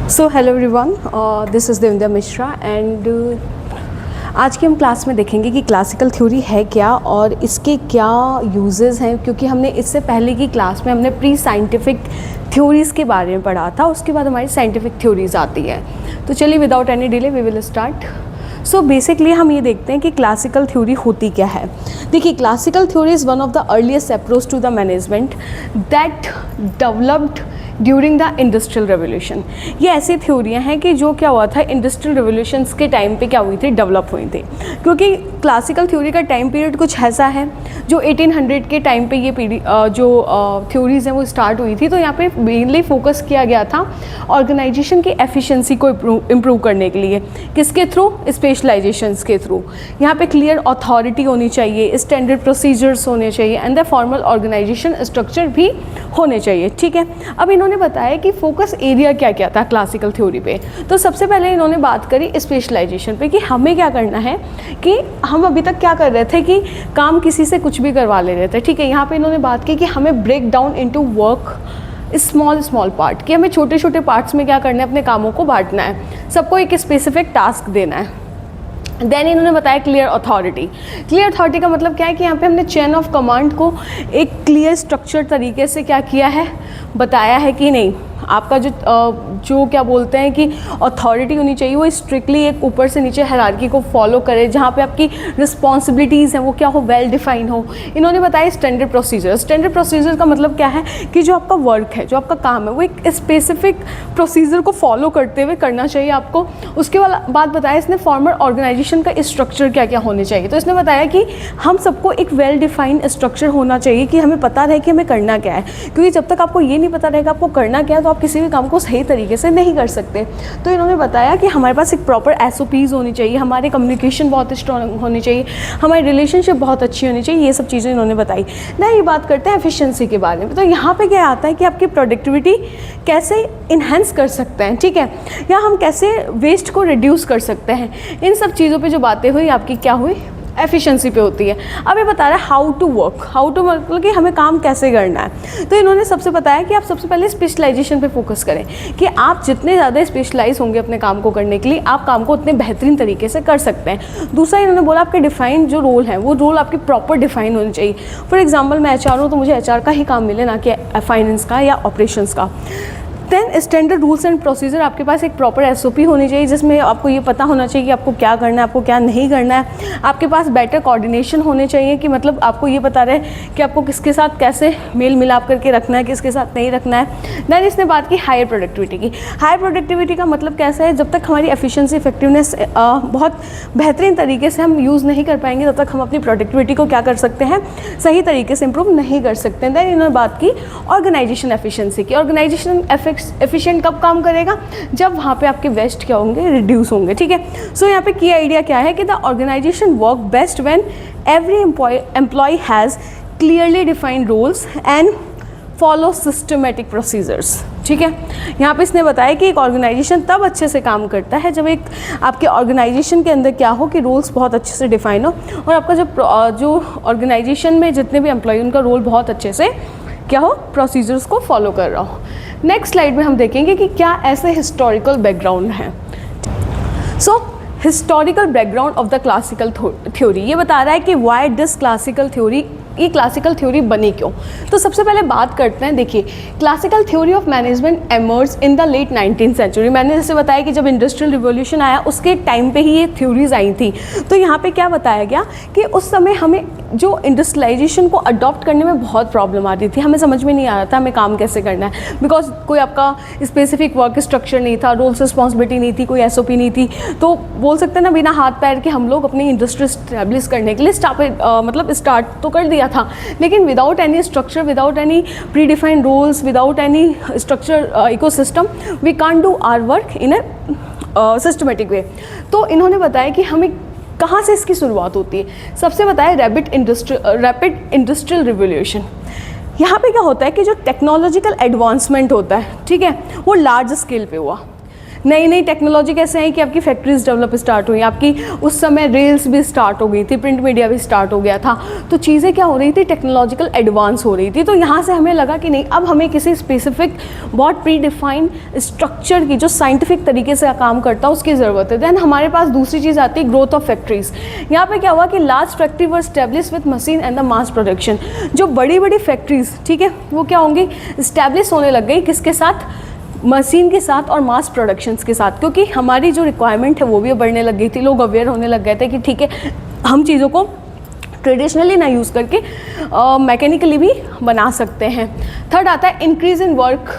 So hello everyone, this is Devendra Mishra and आज की हम क्लास में देखेंगे कि क्लासिकल थ्योरी है क्या और इसके क्या यूजेस हैं, क्योंकि हमने इससे पहले की क्लास में हमने प्री साइंटिफिक थ्योरीज़ के बारे में पढ़ा था। उसके बाद हमारी साइंटिफिक थ्योरीज़ आती है। तो चलिए without any delay we will start. So basically हम ये देखते हैं कि क्लासिकल थ्योरी होती क्या है। देखिए, classical theory is one of the earliest approach to the management that developed during the industrial revolution. ये ऐसी थ्योरियाँ हैं कि जो क्या हुआ था, इंडस्ट्रियल रेवोल्यूशंस के टाइम पे क्या हुई थी, डेवलप हुई थी। क्योंकि क्लासिकल थ्योरी का टाइम पीरियड कुछ ऐसा है जो 1800 के टाइम पे ये जो थ्योरीज़ हैं वो स्टार्ट हुई थी। तो यहाँ पे मेनली फोकस किया गया था ऑर्गेनाइजेशन की एफिशिएंसी को इम्प्रूव करने के लिए। किसके थ्रू? स्पेशलाइजेशंस के थ्रू। यहाँ पे क्लियर अथॉरिटी होनी चाहिए, स्टैंडर्ड प्रोसीजर्स होने चाहिए and the formal organisation structure भी होने चाहिए। ठीक है, अब इन्होंने बताया कि फोकस एरिया क्या क्या था क्लासिकल थ्योरी पे। तो सबसे पहले इन्होंने बात करी स्पेशलाइजेशन पे कि हमें क्या करना है, कि हम अभी तक क्या कर रहे थे कि काम किसी से कुछ भी करवा ले रहे थे। ठीक है, यहाँ पे इन्होंने बात की कि हमें break down into work small part, कि हमें छोटे छोटे पार्ट्स में क्या करना है, अपने कामों को बांटना है, सबको एक स्पेसिफिक टास्क देना है। देन इन्होंने बताया क्लियर अथॉरिटी। क्लियर अथॉरिटी का मतलब क्या है कि यहाँ पे हमने चेन ऑफ कमांड को एक क्लियर स्ट्रक्चर तरीके से क्या किया है, बताया है कि नहीं आपका जो क्या बोलते हैं कि अथॉरिटी होनी चाहिए वो स्ट्रिक्टली एक ऊपर से नीचे हायरार्की को फॉलो करे, जहाँ पे आपकी रिस्पॉन्सिबिलिटीज़ हैं वो क्या हो, वेल डिफाइन हो। इन्होंने बताया स्टैंडर्ड प्रोसीजर। स्टैंडर्ड प्रोसीजर का मतलब क्या है कि जो आपका वर्क है, जो आपका काम है, वो एक स्पेसिफिक प्रोसीजर को फॉलो करते हुए करना चाहिए आपको। उसके बाद बताया इसने फॉर्मल ऑर्गेनाइजेशन का स्ट्रक्चर क्या क्या होने चाहिए। तो इसने बताया कि हम सबको एक वेल डिफाइंड स्ट्रक्चर होना चाहिए, कि हमें पता रहे कि हमें करना क्या है। क्योंकि जब तक आपको ये नहीं पता रहेगा आपको करना क्या है, तो आप किसी भी काम को सही तरीके से नहीं कर सकते। तो इन्होंने बताया कि हमारे पास एक प्रॉपर SOPs होनी चाहिए, हमारी कम्युनिकेशन बहुत स्ट्रॉन्ग होनी चाहिए, हमारी रिलेशनशिप बहुत अच्छी होनी चाहिए। ये सब चीज़ें इन्होंने बताई ना। ये बात करते हैं एफिशिएंसी के बारे में। तो यहाँ पे क्या आता है कि आपकी प्रोडक्टिविटी कैसे इन्हेंस कर सकते हैं, ठीक है, या हम कैसे वेस्ट को रिड्यूस कर सकते हैं। इन सब चीज़ों पर जो बातें हुई आपकी क्या हुई, एफिशिएंसी पे होती है। अब ये बता रहा है how to work, how to मतलब कि हमें काम कैसे करना है। तो इन्होंने सबसे बताया कि आप सबसे पहले स्पेशलाइजेशन पे फोकस करें, कि आप जितने ज़्यादा स्पेशलाइज होंगे अपने काम को करने के लिए, आप काम को उतने बेहतरीन तरीके से कर सकते हैं। दूसरा इन्होंने बोला आपके डिफाइन जो रोल है वो रोल आपकी प्रॉपर डिफाइन होनी चाहिए। फॉर एग्जाम्पल मैं HR हूँ तो मुझे HR का ही काम मिले, ना कि फाइनेंस का या ऑपरेशंस का। Then standard rules and procedure, आपके पास एक प्रॉपर SOP होनी चाहिए जिसमें आपको ये पता होना चाहिए कि आपको क्या करना है, आपको क्या नहीं करना है। आपके पास बेटर कोऑर्डिनेशन होने चाहिए, कि मतलब आपको ये पता रहे कि आपको किसके साथ कैसे मेल मिलाप करके रखना है, किसके साथ नहीं रखना है। देन इसने बात की हायर प्रोडक्टिविटी की। हायर प्रोडक्टिविटी का मतलब कैसा है, जब तक हमारी एफिशिएंसी इफेक्टिवनेस बहुत बेहतरीन तरीके से हम यूज़ नहीं कर पाएंगे, तब तक हम अपनी प्रोडक्टिविटी को क्या कर सकते हैं, सही तरीके से इंप्रूव नहीं कर सकते हैं। देन इन्होंने बात की ऑर्गेनाइजेशन एफिशिएंसी की। ऑर्गेनाइजेशन एफिशिएंट कब काम करेगा, जब वहाँ पे आपके वेस्ट क्या होंगे, रिड्यूस होंगे। ठीक है, सो यहाँ पे की आइडिया क्या है कि the organisation work best when every employ has clearly defined roles and follow systematic procedures. ठीक है, यहाँ पे इसने बताया कि एक ऑर्गेनाइजेशन तब अच्छे से काम करता है जब एक आपके ऑर्गेनाइजेशन के अंदर क्या हो, कि रोल्स बहुत अच्छे से डिफाइन हो, और आपका जो ऑर्गेनाइजेशन में जितने भी एम्प्लॉय उनका रोल बहुत अच्छे से क्या हो, प्रोसीजर्स को फॉलो कर रहा हो। नेक्स्ट स्लाइड में हम देखेंगे कि क्या ऐसे हिस्टोरिकल बैकग्राउंड है। So historical background of the classical theory, ये बता रहा है कि व्हाई दिस क्लासिकल थ्योरी, ये क्लासिकल थ्योरी बनी क्यों। तो सबसे पहले बात करते हैं, देखिए classical theory of management emerge in the late 19th century. मैंने जैसे बताया कि जब इंडस्ट्रियल रिवॉल्यूशन आया उसके टाइम पे ही ये थ्योरीज आई थी। तो यहाँ पे क्या बताया गया कि उस समय हमें जो इंडस्ट्रियलाइजेशन को अडॉप्ट करने में बहुत प्रॉब्लम आती थी, हमें समझ में नहीं आ रहा था हमें काम कैसे करना है, बिकॉज कोई आपका स्पेसिफिक वर्क स्ट्रक्चर नहीं था, रोल्स रिस्पॉन्सिबिलिटी नहीं थी, कोई SOP नहीं थी। तो बोल सकते हैं ना, बिना हाथ पैर के हम लोग अपनी इंडस्ट्री स्टैब्लिश करने के लिए स्टार्ट तो कर दिया था, लेकिन without any structure, without any predefined rules, without any structure ecosystem, we can't do our work in a systematic way. तो इन्होंने बताया कि हमें कहाँ से इसकी शुरुआत होती है। सबसे बताया रैपिड इंडस्ट्रियल रिवोल्यूशन। यहाँ पे क्या होता है कि जो टेक्नोलॉजिकल एडवांसमेंट होता है, ठीक है, वो लार्ज स्केल पे हुआ। नई नई टेक्नोलॉजी कैसे आई कि आपकी फैक्ट्रीज डेवलप स्टार्ट हुई, आपकी उस समय रेल्स भी स्टार्ट हो गई थी, प्रिंट मीडिया भी स्टार्ट हो गया था, तो चीज़ें क्या हो रही थी, टेक्नोलॉजिकल एडवांस हो रही थी। तो यहाँ से हमें लगा कि नहीं, अब हमें किसी स्पेसिफिक बहुत प्री डिफाइंड स्ट्रक्चर की जो साइंटिफिक तरीके से काम करता है उसकी ज़रूरत है। दैन हमारे पास दूसरी चीज़ आती है ग्रोथ ऑफ फैक्ट्रीज। यहाँ पे क्या हुआ कि large factory were establish with machine and the mass production. जो बड़ी बड़ी फैक्ट्रीज, ठीक है, वो क्या होंगी, स्टैब्लिश होने लग गई, किसके साथ, मशीन के साथ और मास प्रोडक्शंस के साथ, क्योंकि हमारी जो रिक्वायरमेंट है वो भी बढ़ने लग गई थी। लोग अवेयर होने लग गए थे कि ठीक है, हम चीज़ों को ट्रेडिशनली ना यूज़ करके मैकेनिकली भी बना सकते हैं। थर्ड आता है इंक्रीज इन वर्क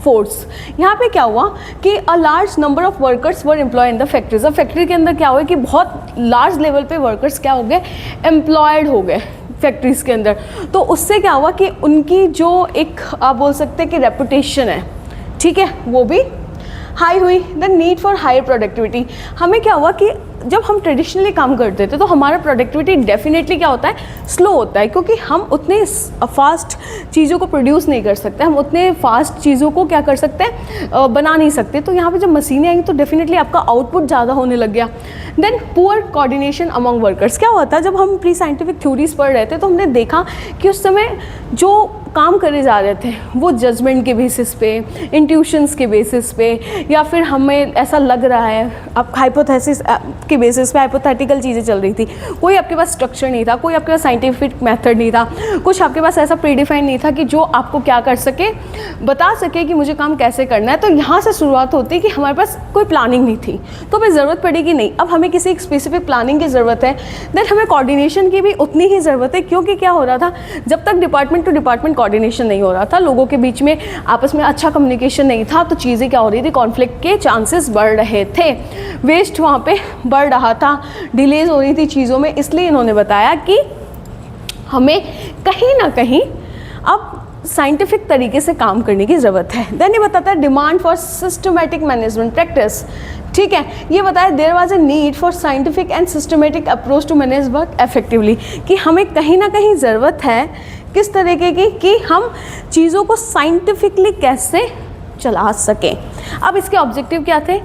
फोर्स। यहाँ पे क्या हुआ कि a large number of workers were employ in the factories. अब फैक्ट्री के अंदर क्या हुआ कि बहुत लार्ज लेवल पे वर्कर्स क्या हो गए, एम्प्लॉयड हो गए फैक्ट्रीज़ के अंदर। तो उससे क्या हुआ कि उनकी जो एक आप बोल सकते हैं कि रेपुटेशन है, ठीक है, वो भी हाई हुई। The need for higher productivity. हमें क्या हुआ कि जब हम ट्रेडिशनली काम करते थे तो हमारा प्रोडक्टिविटी डेफिनेटली क्या होता है, स्लो होता है, क्योंकि हम उतने फास्ट चीज़ों को प्रोड्यूस नहीं कर सकते, हम उतने फास्ट चीज़ों को क्या कर सकते हैं, बना नहीं सकते। तो यहाँ पे जब मशीनें आई तो डेफिनेटली आपका आउटपुट ज़्यादा होने लग गया। Then poor coordination among workers. क्या होता है, जब हम प्री साइंटिफिक थ्योरीज पढ़ रहे थे तो हमने देखा कि उस समय जो काम करे जा रहे थे वो जजमेंट के बेसिस पे, इंट्यूशंस के बेसिस पे, या फिर हमें ऐसा लग रहा है, आप हाइपोथेसिस के बेसिस पे हाइपोथेटिकल चीज़ें चल रही थी। कोई आपके पास स्ट्रक्चर नहीं था, कोई आपके पास साइंटिफिक मेथड नहीं था, कुछ आपके पास ऐसा प्रीडिफाइन नहीं था कि जो आपको क्या कर सके, बता सके कि मुझे काम कैसे करना है। तो यहाँ से शुरुआत होती है कि हमारे पास कोई प्लानिंग नहीं थी, तो हमें ज़रूरत पड़ेगी नहीं, अब हमें किसी एक स्पेसिफिक प्लानिंग की ज़रूरत है। देन हमें कोऑर्डिनेशन की भी उतनी ही ज़रूरत है, क्योंकि क्या हो रहा था, जब तक डिपार्टमेंट टू डिपार्टमेंट कोऑर्डिनेशन नहीं हो रहा था, लोगों के बीच में आपस में अच्छा कम्युनिकेशन नहीं था, तो चीज़ें क्या हो रही थी, कॉन्फ्लिक्ट के चांसेस बढ़ रहे थे, वेस्ट वहाँ पे बढ़ रहा था, डिलेज हो रही थी चीज़ों में। इसलिए इन्होंने बताया कि हमें कहीं ना कहीं अब साइंटिफिक तरीके से काम करने की ज़रूरत है। देन ये बताता है demand for systematic management practice. ठीक है, ये बताया there was a need for scientific and systematic approach to manage work effectively, कि हमें कहीं ना कहीं ज़रूरत है किस तरीके की, कि हम चीज़ों को साइंटिफिकली कैसे चला सकें। अब इसके ऑब्जेक्टिव क्या थे,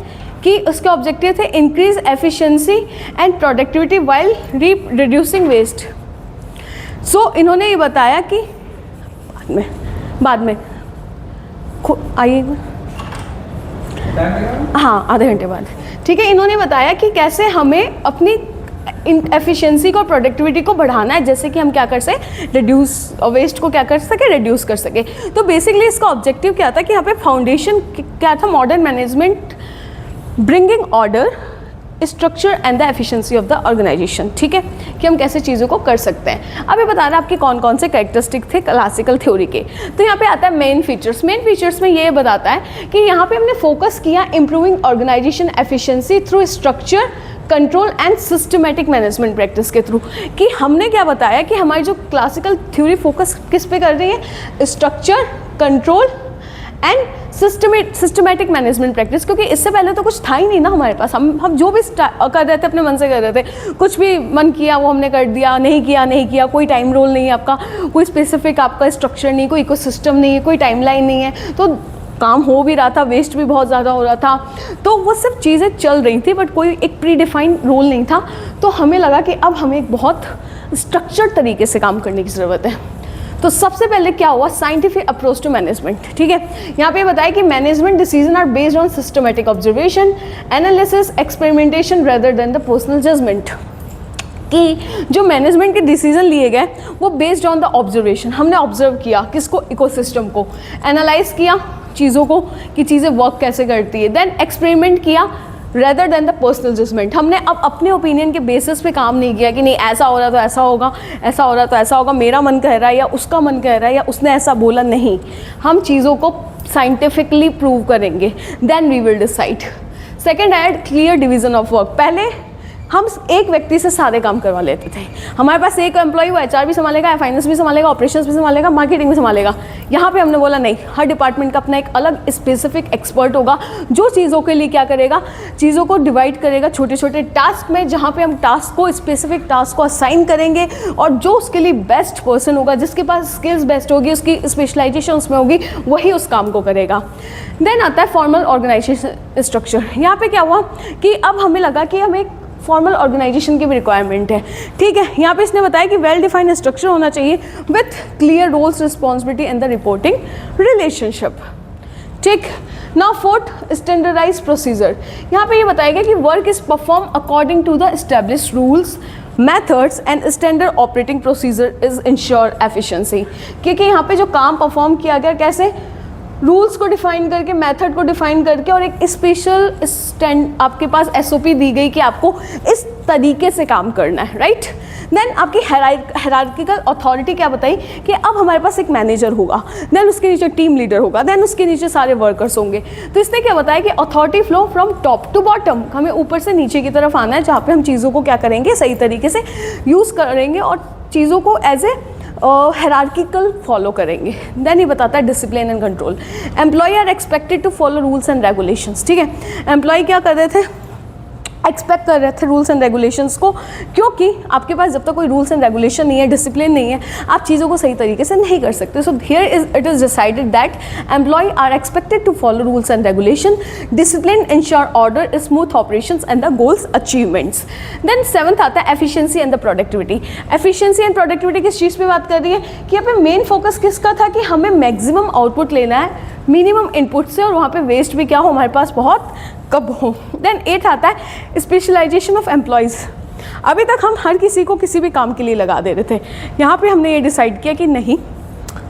कि उसके ऑब्जेक्टिव थे increase efficiency and productivity while reducing waste. So इन्होंने ये बताया कि बाद में आइए, हाँ आधे घंटे बाद, ठीक है। इन्होंने बताया कि कैसे हमें अपनी एफिशिएंसी को, प्रोडक्टिविटी को बढ़ाना है, जैसे कि हम क्या कर सके, रिड्यूस वेस्ट को क्या कर सके, रिड्यूस कर सके। तो बेसिकली इसका ऑब्जेक्टिव क्या था कि यहाँ पे फाउंडेशन क्या था, modern management bringing order, structure and the efficiency of the organisation. ठीक है, कि हम कैसे चीज़ों को कर सकते हैं। अब ये बता रहा है आपके कौन कौन से कैरेक्टरिस्टिक थे क्लासिकल थ्योरी के। तो यहाँ पे आता है मेन फीचर्स। मेन फीचर्स में ये बताता है कि यहाँ पे हमने फोकस किया improving organisation efficiency through structure, control and systematic management practice के थ्रू। कि हमने क्या बताया कि हमारी जो क्लासिकल थ्योरी फोकस किस पे कर रही है, structure, control and systematic management practice. क्योंकि इससे पहले तो कुछ था ही नहीं ना हमारे पास, हम जो भी कर रहे थे अपने मन से कर रहे थे, कुछ भी मन किया वो हमने कर दिया, नहीं किया, कोई टाइम रोल नहीं है आपका, कोई स्पेसिफिक आपका स्ट्रक्चर नहीं, कोई इकोसिस्टम नहीं है, कोई टाइमलाइन नहीं है, तो काम हो भी रहा था, वेस्ट भी बहुत ज़्यादा हो रहा था। तो वो सब चीज़ें चल रही थी, बट कोई एक प्री डिफाइंड रोल नहीं था। तो हमें लगा कि अब हमें एक बहुत स्ट्रक्चर्ड तरीके से काम करने की ज़रूरत है। तो सबसे पहले क्या हुआ, साइंटिफिक अप्रोच टू मैनेजमेंट। ठीक है, यहाँ पे बताया कि management decision are based on systematic observation, analysis, experimentation rather than the personal judgement. कि जो मैनेजमेंट के डिसीजन लिए गए वो बेस्ड ऑन द ऑब्जर्वेशन, हमने ऑब्जर्व किया किसको, इकोसिस्टम को, एनालाइज किया चीज़ों को कि चीज़ें वर्क कैसे करती है, देन एक्सपेरिमेंट किया rather than the personal judgement. हमने अब अपने ओपिनियन के बेसिस पे काम नहीं किया कि नहीं ऐसा हो रहा तो ऐसा होगा, ऐसा हो रहा तो ऐसा होगा, मेरा मन कह रहा है या उसका मन कह रहा है या उसने ऐसा बोला, नहीं, हम चीज़ों को साइंटिफिकली प्रूव करेंगे, then we will decide. Second है क्लियर डिवीजन ऑफ वर्क। पहले हम एक व्यक्ति से सारे काम करवा लेते थे। हमारे पास एक एम्प्लॉय वो एचआर भी संभालेगा, फाइनेंस भी संभालेगा, ऑपरेशंस भी संभालेगा, मार्केटिंग भी संभालेगा। यहाँ पे हमने बोला नहीं, हर डिपार्टमेंट का अपना एक अलग स्पेसिफिक एक्सपर्ट होगा जो चीज़ों के लिए क्या करेगा, चीज़ों को डिवाइड करेगा छोटे छोटे टास्क में, जहाँ पे हम टास्क को स्पेसिफिक टास्क को असाइन करेंगे और जो उसके लिए बेस्ट पर्सन होगा, जिसके पास स्किल्स बेस्ट होगी, उसकी स्पेशलाइजेशन उसमें होगी, वही उस काम को करेगा। देन आता है फॉर्मल ऑर्गेनाइजेशन स्ट्रक्चर। यहाँ पे क्या हुआ कि अब हमें लगा कि हमें फॉर्मल ऑर्गेनाइजेशन की भी रिक्वायरमेंट है, ठीक है। यहाँ पे इसने बताया कि वेल डिफाइंड स्ट्रक्चर होना चाहिए with clear roles, responsibility and the reporting relationship, ठीक। Now fourth, standardize procedure. यहाँ पे ये बताया गया कि work is perform according to the established rules, methods and standard operating procedure is ensure efficiency. क्योंकि यहाँ पे जो काम परफॉर्म किया गया कैसे, रूल्स को डिफाइन करके, मेथड को डिफाइन करके, और एक स्पेशल स्टैंड आपके पास एसओपी दी गई कि आपको इस तरीके से काम करना है, राइट। देन आपकी हायरार्किकल अथॉरिटी क्या बताई कि अब हमारे पास एक मैनेजर होगा, देन उसके नीचे टीम लीडर होगा, देन उसके नीचे सारे वर्कर्स होंगे। तो इसने क्या बताया कि authority flow from top to bottom, हमें ऊपर से नीचे की तरफ आना है, जहाँ पे हम चीज़ों को क्या करेंगे, सही तरीके से यूज़ करेंगे और चीज़ों को एज ए हायरार्किकल फॉलो करेंगे। देन ये बताता है discipline and control. Employ are expected to follow rules and regulations, ठीक है। एम्प्लॉय क्या कर रहे थे, एक्सपेक्ट कर रहे थे रूल्स एंड रेगुलेशंस को, क्योंकि आपके पास जब तक कोई रूल्स एंड रेगुलेशन नहीं है, डिसिप्लिन नहीं है, आप चीज़ों को सही तरीके से नहीं कर सकते। So here it is decided that employ are expected to follow rules and regulation, discipline, ensure order, smooth operations and the goals achievements. Then seventh आता है efficiency and the productivity. Efficiency and productivity किस चीज़ पे बात कर रही है कि यहाँ पे मेन फोकस किसका था कि हमें मैक्सिमम आउटपुट लेना है मिनिमम इनपुट से, और वहाँ पे वेस्ट भी क्या हो, हमारे पास बहुत कब हो। देन एट आता है स्पेशलाइजेशन ऑफ एम्प्लॉयज़। अभी तक हम हर किसी को किसी भी काम के लिए लगा दे रहे थे, यहाँ पे हमने ये डिसाइड किया कि नहीं,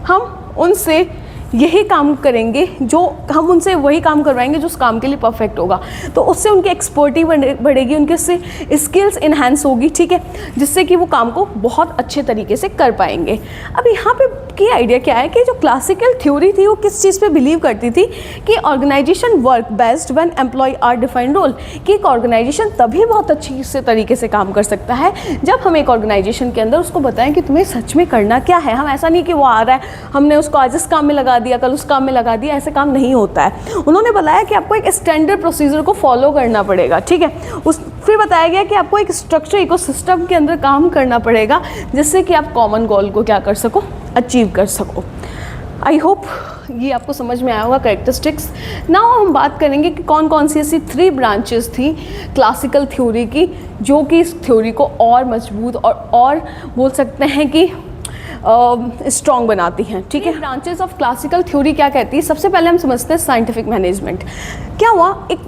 हम उनसे यही काम करेंगे, जो हम उनसे वही काम करवाएंगे जो उस काम के लिए परफेक्ट होगा। तो उससे उनकी एक्सपर्टी बढ़ेगी, उनके उससे स्किल्स इन्हांस होगी, ठीक है, जिससे कि वो काम को बहुत अच्छे तरीके से कर पाएंगे। अब यहाँ पे की आइडिया क्या है कि जो क्लासिकल थ्योरी थी वो किस चीज़ पे बिलीव करती थी कि organisation work best when employ are defined role, कि एक ऑर्गेनाइजेशन तभी बहुत अच्छी से तरीके से काम कर सकता है जब हम एक ऑर्गेनाइजेशन के अंदर उसको बताएं कि तुम्हें सच में करना क्या है। हम ऐसा नहीं कि वो आ रहा है, हमने उसको आज इस काम में लगा दिया, कल उस काम में लगा दिया, ऐसे काम नहीं होता है। उन्होंने बताया कि आपको एक स्टैंडर्ड प्रोसीजर को फॉलो करना पड़ेगा, ठीक है। फिर बताया गया कि आपको एक स्ट्रक्चर इकोसिस्टम के अंदर काम करना पड़ेगा, जिससे कि आप कॉमन गोल को क्या कर सको, अचीव कर सको। आई होप ये आपको समझ में आया होगा कैरेक्टरिस्टिक्स। नाउ हम बात करेंगे कि कौन कौन सी ऐसी 3 ब्रांचेस थी क्लासिकल थ्योरी की जो कि इस थ्योरी को और मजबूत और बोल सकते हैं कि स्ट्रॉन्ग बनाती हैं, ठीक है। ब्रांचेस ऑफ क्लासिकल थ्योरी क्या कहती है, सबसे पहले हम समझते हैं साइंटिफिक मैनेजमेंट। क्या हुआ, एक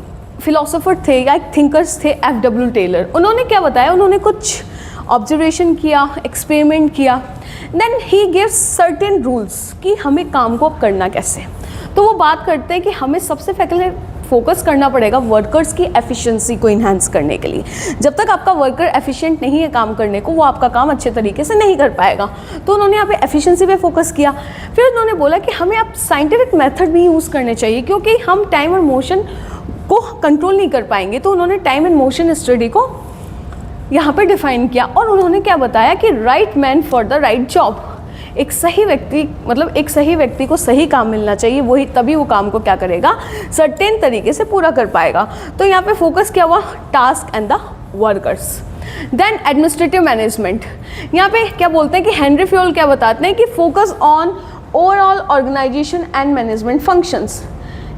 फिलोसोफर थे या एक थिंकर्स थे F.W. टेलर। उन्होंने क्या बताया, उन्होंने कुछ ऑब्जर्वेशन किया, एक्सपेरिमेंट किया, then he gives certain rules कि हमें काम को करना कैसे। तो वो बात करते हैं कि हमें सबसे पहले फोकस करना पड़ेगा वर्कर्स की एफिशिएंसी को इन्हांस करने के लिए। जब तक आपका वर्कर एफिशिएंट नहीं है काम करने को, वो आपका काम अच्छे तरीके से नहीं कर पाएगा। तो उन्होंने यहाँ पे एफिशिएंसी पे फोकस किया। फिर उन्होंने बोला कि हमें अब साइंटिफिक मेथड भी यूज़ करने चाहिए, क्योंकि हम टाइम और मोशन को कंट्रोल नहीं कर पाएंगे। तो उन्होंने टाइम एंड मोशन स्टडी को यहाँ पे डिफाइन किया, और उन्होंने क्या बताया कि right man for the right job. एक सही व्यक्ति, मतलब एक सही व्यक्ति को सही काम मिलना चाहिए, वही तभी वो काम को क्या करेगा, सर्टेन तरीके से पूरा कर पाएगा। तो यहाँ पे फोकस क्या हुआ, task and the workers. Then administrative management, यहाँ पे क्या बोलते हैं कि हेनरी फ्योल क्या बताते हैं कि focus on overall organisation and management functions.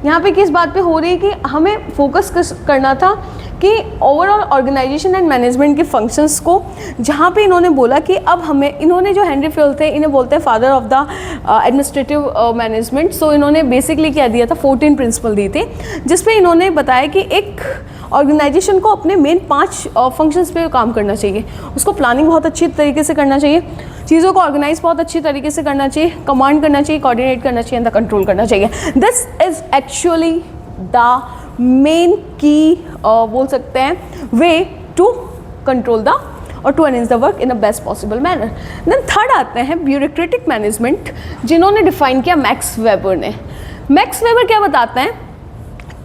यहाँ पे किस बात पे हो रही है कि हमें फोकस करना था कि ओवरऑल ऑर्गेनाइजेशन एंड मैनेजमेंट के फंक्शंस को, जहाँ पे इन्होंने बोला कि अब हमें, इन्होंने जो हेनरी फ्योल थे, इन्हें बोलते हैं father of the administrative management. So इन्होंने बेसिकली क्या दिया था, 14 प्रिंसिपल दिए थे, जिसपे इन्होंने बताया कि एक ऑर्गेनाइजेशन को अपने मेन 5 फंक्शंस पे काम करना चाहिए। उसको प्लानिंग बहुत अच्छी तरीके से करना चाहिए, चीज़ों को ऑर्गेनाइज बहुत अच्छी तरीके से करना चाहिए, कमांड करना चाहिए, कोऑर्डिनेट करना चाहिए एंड द कंट्रोल करना चाहिए। This is actually the main key बोल सकते हैं वे टू कंट्रोल द और to arrange the work in a best possible manner. Then third आते हैं ब्यूरोक्रेटिक मैनेजमेंट, जिन्होंने डिफाइन किया मैक्स वेबर ने। मैक्स वेबर क्या बताते हैं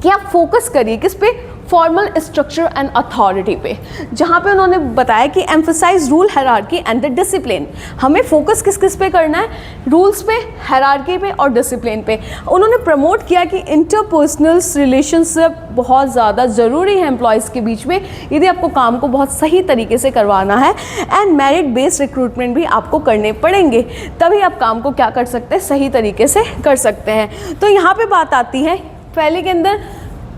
कि आप फोकस करिए किस पे, फॉर्मल स्ट्रक्चर एंड अथॉरिटी पे, जहाँ पे उन्होंने बताया कि emphasise rule, hierarchy and the discipline. हमें फोकस किस किस पे करना है, रूल्स पे, हायरार्की पे और डिसिप्लिन पे। उन्होंने प्रमोट किया कि इंटरपर्सनल रिलेशनशिप बहुत ज़्यादा ज़रूरी है एम्प्लॉयज़ के बीच में यदि आपको काम को बहुत सही तरीके से करवाना है, एंड मेरिट बेस्ड रिक्रूटमेंट भी आपको करने पड़ेंगे, तभी आप काम को क्या कर सकते हैं, सही तरीके से कर सकते हैं। तो यहाँ पे बात आती है, पहले के अंदर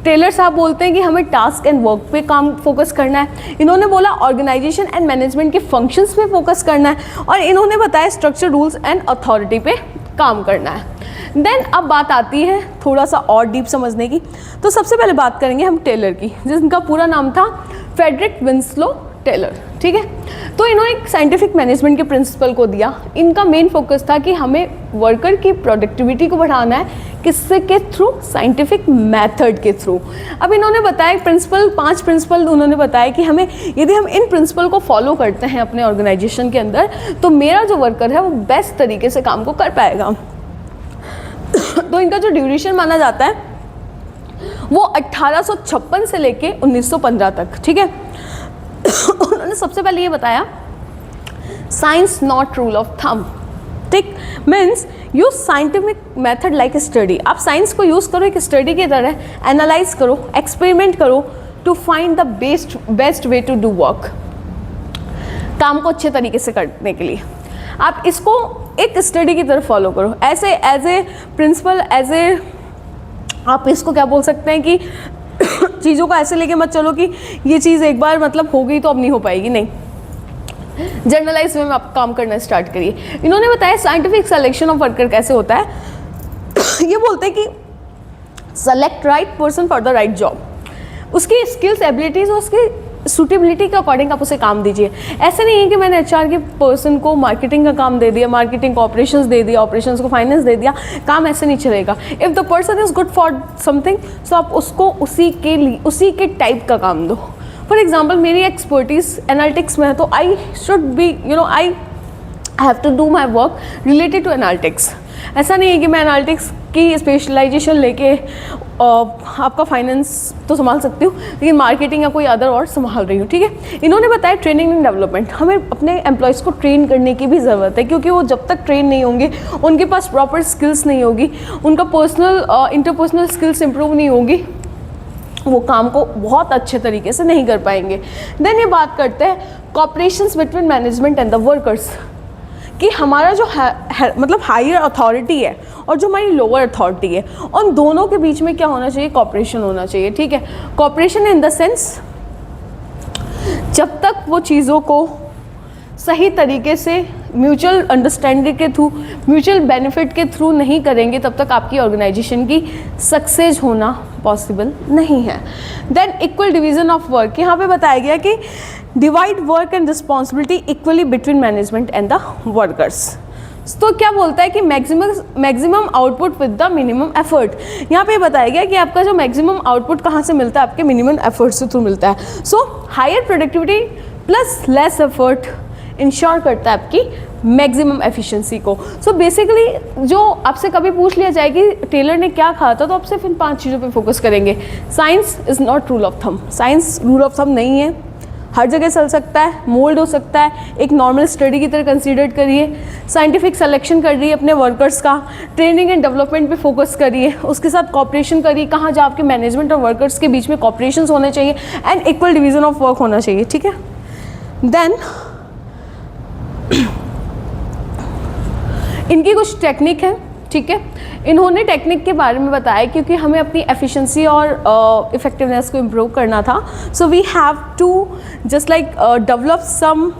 टेलर साहब बोलते हैं कि हमें टास्क एंड वर्क पे काम फोकस करना है, इन्होंने बोला ऑर्गेनाइजेशन एंड मैनेजमेंट के फंक्शंस पे फोकस करना है, और इन्होंने बताया स्ट्रक्चर, रूल्स एंड अथॉरिटी पे काम करना है। देन अब बात आती है थोड़ा सा और डीप समझने की। तो सबसे पहले बात करेंगे हम टेलर की, जिनका पूरा नाम था फ्रेडरिक विंस्लो टेलर, ठीक है। तो इन्होंने एक साइंटिफिक मैनेजमेंट के प्रिंसिपल को दिया। इनका मेन फोकस था कि हमें वर्कर की प्रोडक्टिविटी को बढ़ाना है, किससे के थ्रू, साइंटिफिक मेथड के थ्रू। अब इन्होंने बताया प्रिंसिपल, 5 प्रिंसिपल उन्होंने बताया कि हमें यदि हम इन प्रिंसिपल को फॉलो करते हैं अपने ऑर्गेनाइजेशन के अंदर, तो मेरा जो वर्कर है वो बेस्ट तरीके से काम को कर पाएगा। तो इनका जो ड्यूरेशन माना जाता है वो 1856 से लेके 1915 तक, ठीक है। उन्होंने सबसे पहले ये बताया science not rule of thumb, ठीक, means use scientific method like study. आप साइंस को यूज़ करो एक स्टडी की तरह, एनालाइज करो, एक्सपेरिमेंट करो to find the best way to do work, काम को अच्छे तरीके से करने के लिए। आप इसको एक स्टडी की तरह फॉलो करो, ऐसे as a principle, as a आप इसको क्या बोल सकते हैं कि चीज़ों को ऐसे लेके मत चलो कि ये चीज़ एक बार मतलब हो गई तो अब नहीं हो पाएगी, नहीं, जर्नलाइज वे में आप काम करना स्टार्ट करिए। इन्होंने बताया साइंटिफिक सिलेक्शन ऑफ वर्कर कैसे होता है। ये बोलते हैं कि select right person for the right job, उसकी स्किल्स, एबिलिटीज और उसकी सूटेबिलिटी के अकॉर्डिंग आप उसे काम दीजिए। ऐसे नहीं है कि मैंने एचआर के पर्सन को मार्केटिंग का काम दे दिया, मार्केटिंग को ऑपरेशंस दे दिया, ऑपरेशंस को फाइनेंस दे दिया, काम ऐसे नहीं चलेगा। If the person is good for something, so आप उसको उसी के टाइप का काम दो। फॉर एग्जाम्पल मेरी एक्सपर्टीज एनालिटिक्स में है, तो I should be I have to do my work related to analytics. ऐसा नहीं है कि मैं एनालिटिक्स की स्पेशलाइजेशन लेके आपका फाइनेंस तो संभाल सकती हूँ, लेकिन मार्केटिंग या कोई अदर और संभाल रही हूँ, ठीक है। इन्होंने बताया ट्रेनिंग एंड डेवलपमेंट, हमें अपने एम्प्लॉयज़ को ट्रेन करने की भी ज़रूरत है, क्योंकि वो जब तक ट्रेन नहीं होंगे, उनके पास प्रॉपर स्किल्स नहीं होगी, उनका इंटरपर्सनल स्किल्स इंप्रूव नहीं होगी, वो काम को बहुत अच्छे तरीके से नहीं कर पाएंगे। देन ये बात करते हैं cooperations between management and the workers, कि हमारा जो मतलब हायर अथॉरिटी है और जो हमारी लोअर अथॉरिटी है, उन दोनों के बीच में क्या होना चाहिए, कॉपरेशन होना चाहिए, ठीक है। कॉपरेशन इन द सेंस, जब तक वो चीज़ों को सही तरीके से म्यूचुअल अंडरस्टैंडिंग के थ्रू, म्यूचुअल बेनिफिट के थ्रू नहीं करेंगे, तब तक आपकी ऑर्गेनाइजेशन की सक्सेस होना पॉसिबल नहीं है। Than equal division of work, यहाँ पे बताया गया कि divide work and responsibility equally between management and the workers. तो क्या बोलता है कि maximum output with the minimum effort. यहाँ पे बताया गया कि आपका जो मैक्सिमम आउटपुट कहाँ से मिलता है, आपके मिनिमम एफर्ट से थ्रू मिलता है। So higher productivity plus less effort ensure करता है आपकी मैक्सिमम एफिशिएंसी को। सो बेसिकली जो आपसे कभी पूछ लिया जाए कि टेलर ने क्या कहा था, तो आप सिर्फ इन 5 चीज़ों पे फोकस करेंगे। Science is not rule of thumb, science rule of thumb नहीं है, हर जगह चल सकता है, मोल्ड हो सकता है, एक नॉर्मल स्टडी की तरह कंसीडर करिए। साइंटिफिक सिलेक्शन करिए अपने वर्कर्स का, ट्रेनिंग एंड डेवलपमेंट पे फोकस करिए, उसके साथ कॉपरेशन करिए, कहाँ जहाँ आपके मैनेजमेंट और वर्कर्स के बीच में कॉपरेशन होने चाहिए, and equal division of work होना चाहिए, ठीक है। देन इनकी कुछ टेक्निक है, ठीक है। इन्होंने टेक्निक के बारे में बताया क्योंकि हमें अपनी एफिशिएंसी और इफेक्टिवनेस को इम्प्रूव करना था। So we have to just like develop some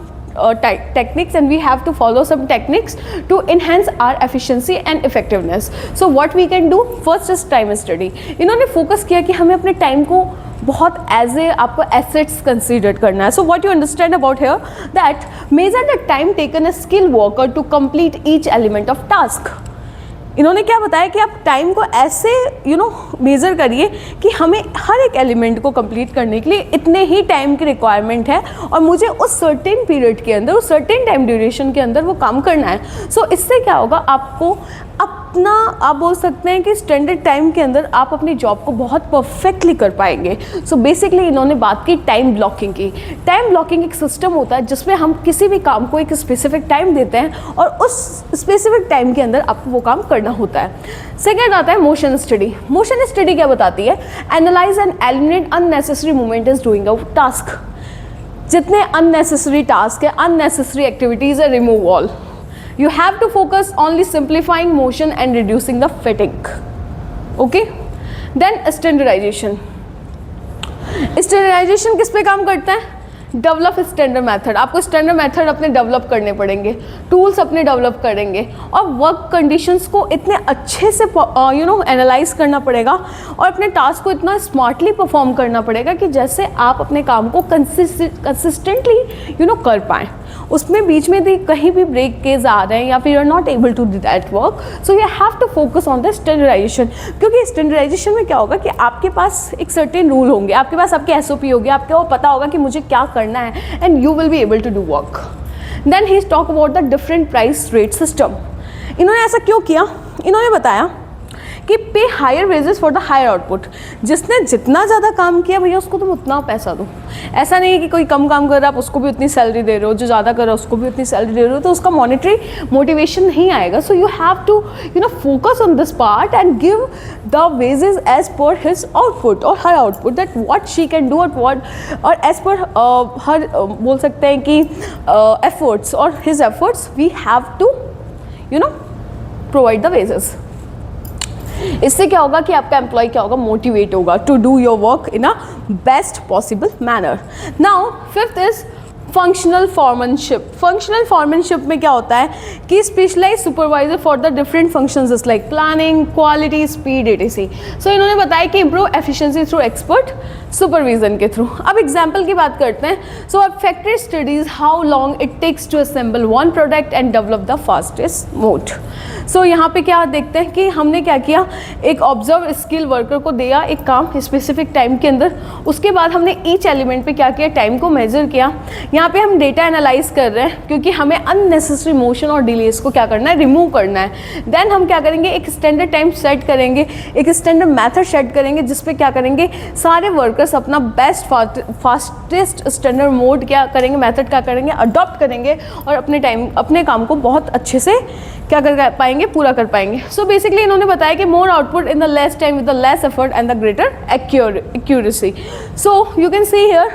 techniques and we have to follow some techniques to enhance our efficiency and effectiveness. So what we can do first is time study. इन्होंने focus किया कि हमें अपने time को बहुत as a आपको assets consider करना है. So what you understand about here that measure the time taken a skill worker to complete each element of task. इन्होंने क्या बताया कि आप टाइम को ऐसे मेज़र करिए कि हमें हर एक एलिमेंट को कंप्लीट करने के लिए इतने ही टाइम की रिक्वायरमेंट है और मुझे उस सर्टेन पीरियड के अंदर, उस सर्टेन टाइम ड्यूरेशन के अंदर वो काम करना है. सो इससे क्या होगा, आपको अपना आप बोल सकते हैं कि स्टैंडर्ड टाइम के अंदर आप अपनी जॉब को बहुत परफेक्टली कर पाएंगे। सो बेसिकली इन्होंने बात की टाइम ब्लॉकिंग की। टाइम ब्लॉकिंग एक सिस्टम होता है जिसमें हम किसी भी काम को एक स्पेसिफिक टाइम देते हैं और उस स्पेसिफिक टाइम के अंदर आपको वो काम करना होता है। सेकेंड आता है मोशन स्टडी। मोशन स्टडी क्या बताती है? Analyse and eliminate unnecessary movement is doing a task. जितने अननेसेसरी टास्क है, अननेसेसरी एक्टिविटीज है, remove all. You have to focus only simplifying motion and reducing the fatigue. Okay? Then standardization. Standardization किस पे काम करता है? Develop standard method. आपको standard method अपने डेवलप करने पड़ेंगे, टूल्स अपने डेवलप करेंगे और वर्क कंडीशंस को इतने अच्छे से एनालाइज करना पड़ेगा और अपने टास्क को इतना स्मार्टली परफॉर्म करना पड़ेगा कि जैसे आप अपने काम को कंसिस्टेंटली कर पाएँ। उसमें बीच में भी कहीं भी ब्रेक केस आ रहे हैं या फिर you are not able to do that work, so you have to focus on the standardisation. क्योंकि स्टैंडर्डाइजेशन में क्या होगा कि आपके पास एक सर्टेन रूल होंगे, आपके पास आपके SOP होंगे, आपको पता होगा कि मुझे क्या करना है and you will be able to do work. Then he talk about the different price rate system. इन्होंने ऐसा क्यों किया? इन्होंने बताया कि pay higher wages for the higher output. जिसने जितना ज़्यादा काम किया भैया उसको तुम उतना पैसा दो। ऐसा नहीं है कि कोई कम काम कर रहा है आप उसको भी उतनी सैलरी दे रहे हो, जो ज़्यादा कर रहा है उसको भी उतनी सैलरी दे रहे हो, तो उसका मॉनेटरी मोटिवेशन नहीं आएगा। So you have to focus on this part and give the wages as per his output और her output, that what she can do और एज पर हर बोल सकते हैं कि एफर्ट्स और his efforts we have to provide the wages. इससे क्या होगा कि आपका एम्प्लॉय क्या होगा? मोटिवेट होगा to do your work in a best possible manner. Now fifth is functional foremanship. Functional foremanship में क्या होता है कि specialize supervisor for the different functions like planning, quality, speed, etc. So इन्होंने बताया कि improve efficiency through expert supervision के through. अब एग्जाम्पल की बात करते हैं। सो अब factory studies how long it takes to assemble one product and develop the fastest mode. सो यहाँ पे क्या देखते हैं कि हमने क्या किया, एक ऑब्जर्व स्किल वर्कर को दिया एक काम स्पेसिफिक टाइम के अंदर, उसके बाद हमने ईच एलिमेंट पे क्या किया, टाइम को मेजर किया। यहाँ पे हम डेटा एनालाइज कर रहे हैं क्योंकि हमें अननेसेसरी मोशन और डिलेस को क्या करना है, रिमूव करना है। देन हम क्या करेंगे, एक स्टैंडर्ड टाइम सेट करेंगे, एक स्टैंडर्ड मेथड सेट करेंगे जिसपे क्या करेंगे, सारे वर्कर्स अपना बेस्ट फास्टेस्ट स्टैंडर्ड मोड क्या करेंगे, मेथड क्या करेंगे, अडॉप्ट करेंगे और अपने काम को बहुत अच्छे से क्या कर पाएंगे, पूरा कर पाएंगे। सो बेसिकली इन्होंने बताया कि more output in the less time with the less effort and the greater accuracy. So you can see here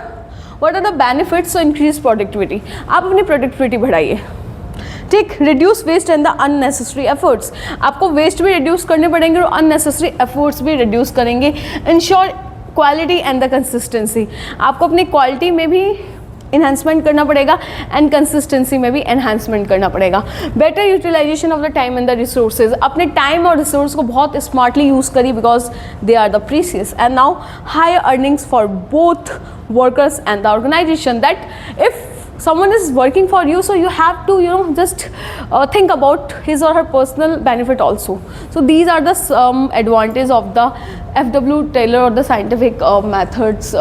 what are the benefits to increase productivity. आप अपनी प्रोडक्टिविटी बढ़ाइए, ठीक। Reduce waste and the unnecessary efforts. आपको waste भी reduce करने पड़ेंगे और unnecessary efforts भी रिड्यूस करेंगे। Ensure quality and the consistency. आपको अपनी क्वालिटी में भी इन्हांसमेंट करना पड़ेगा एंड कंसिस्टेंसी में भी एनहांसमेंट करना पड़ेगा। Better utilisation of the time and the resources. अपने टाइम और रिसोर्स को बहुत स्मार्टली यूज़ करिए because they are the precious. And now higher earnings for both workers and the organisation, that if someone is working for you, so you have to just think about his or her personal benefit also. So these are the advantages of the FW Taylor or the scientific methods.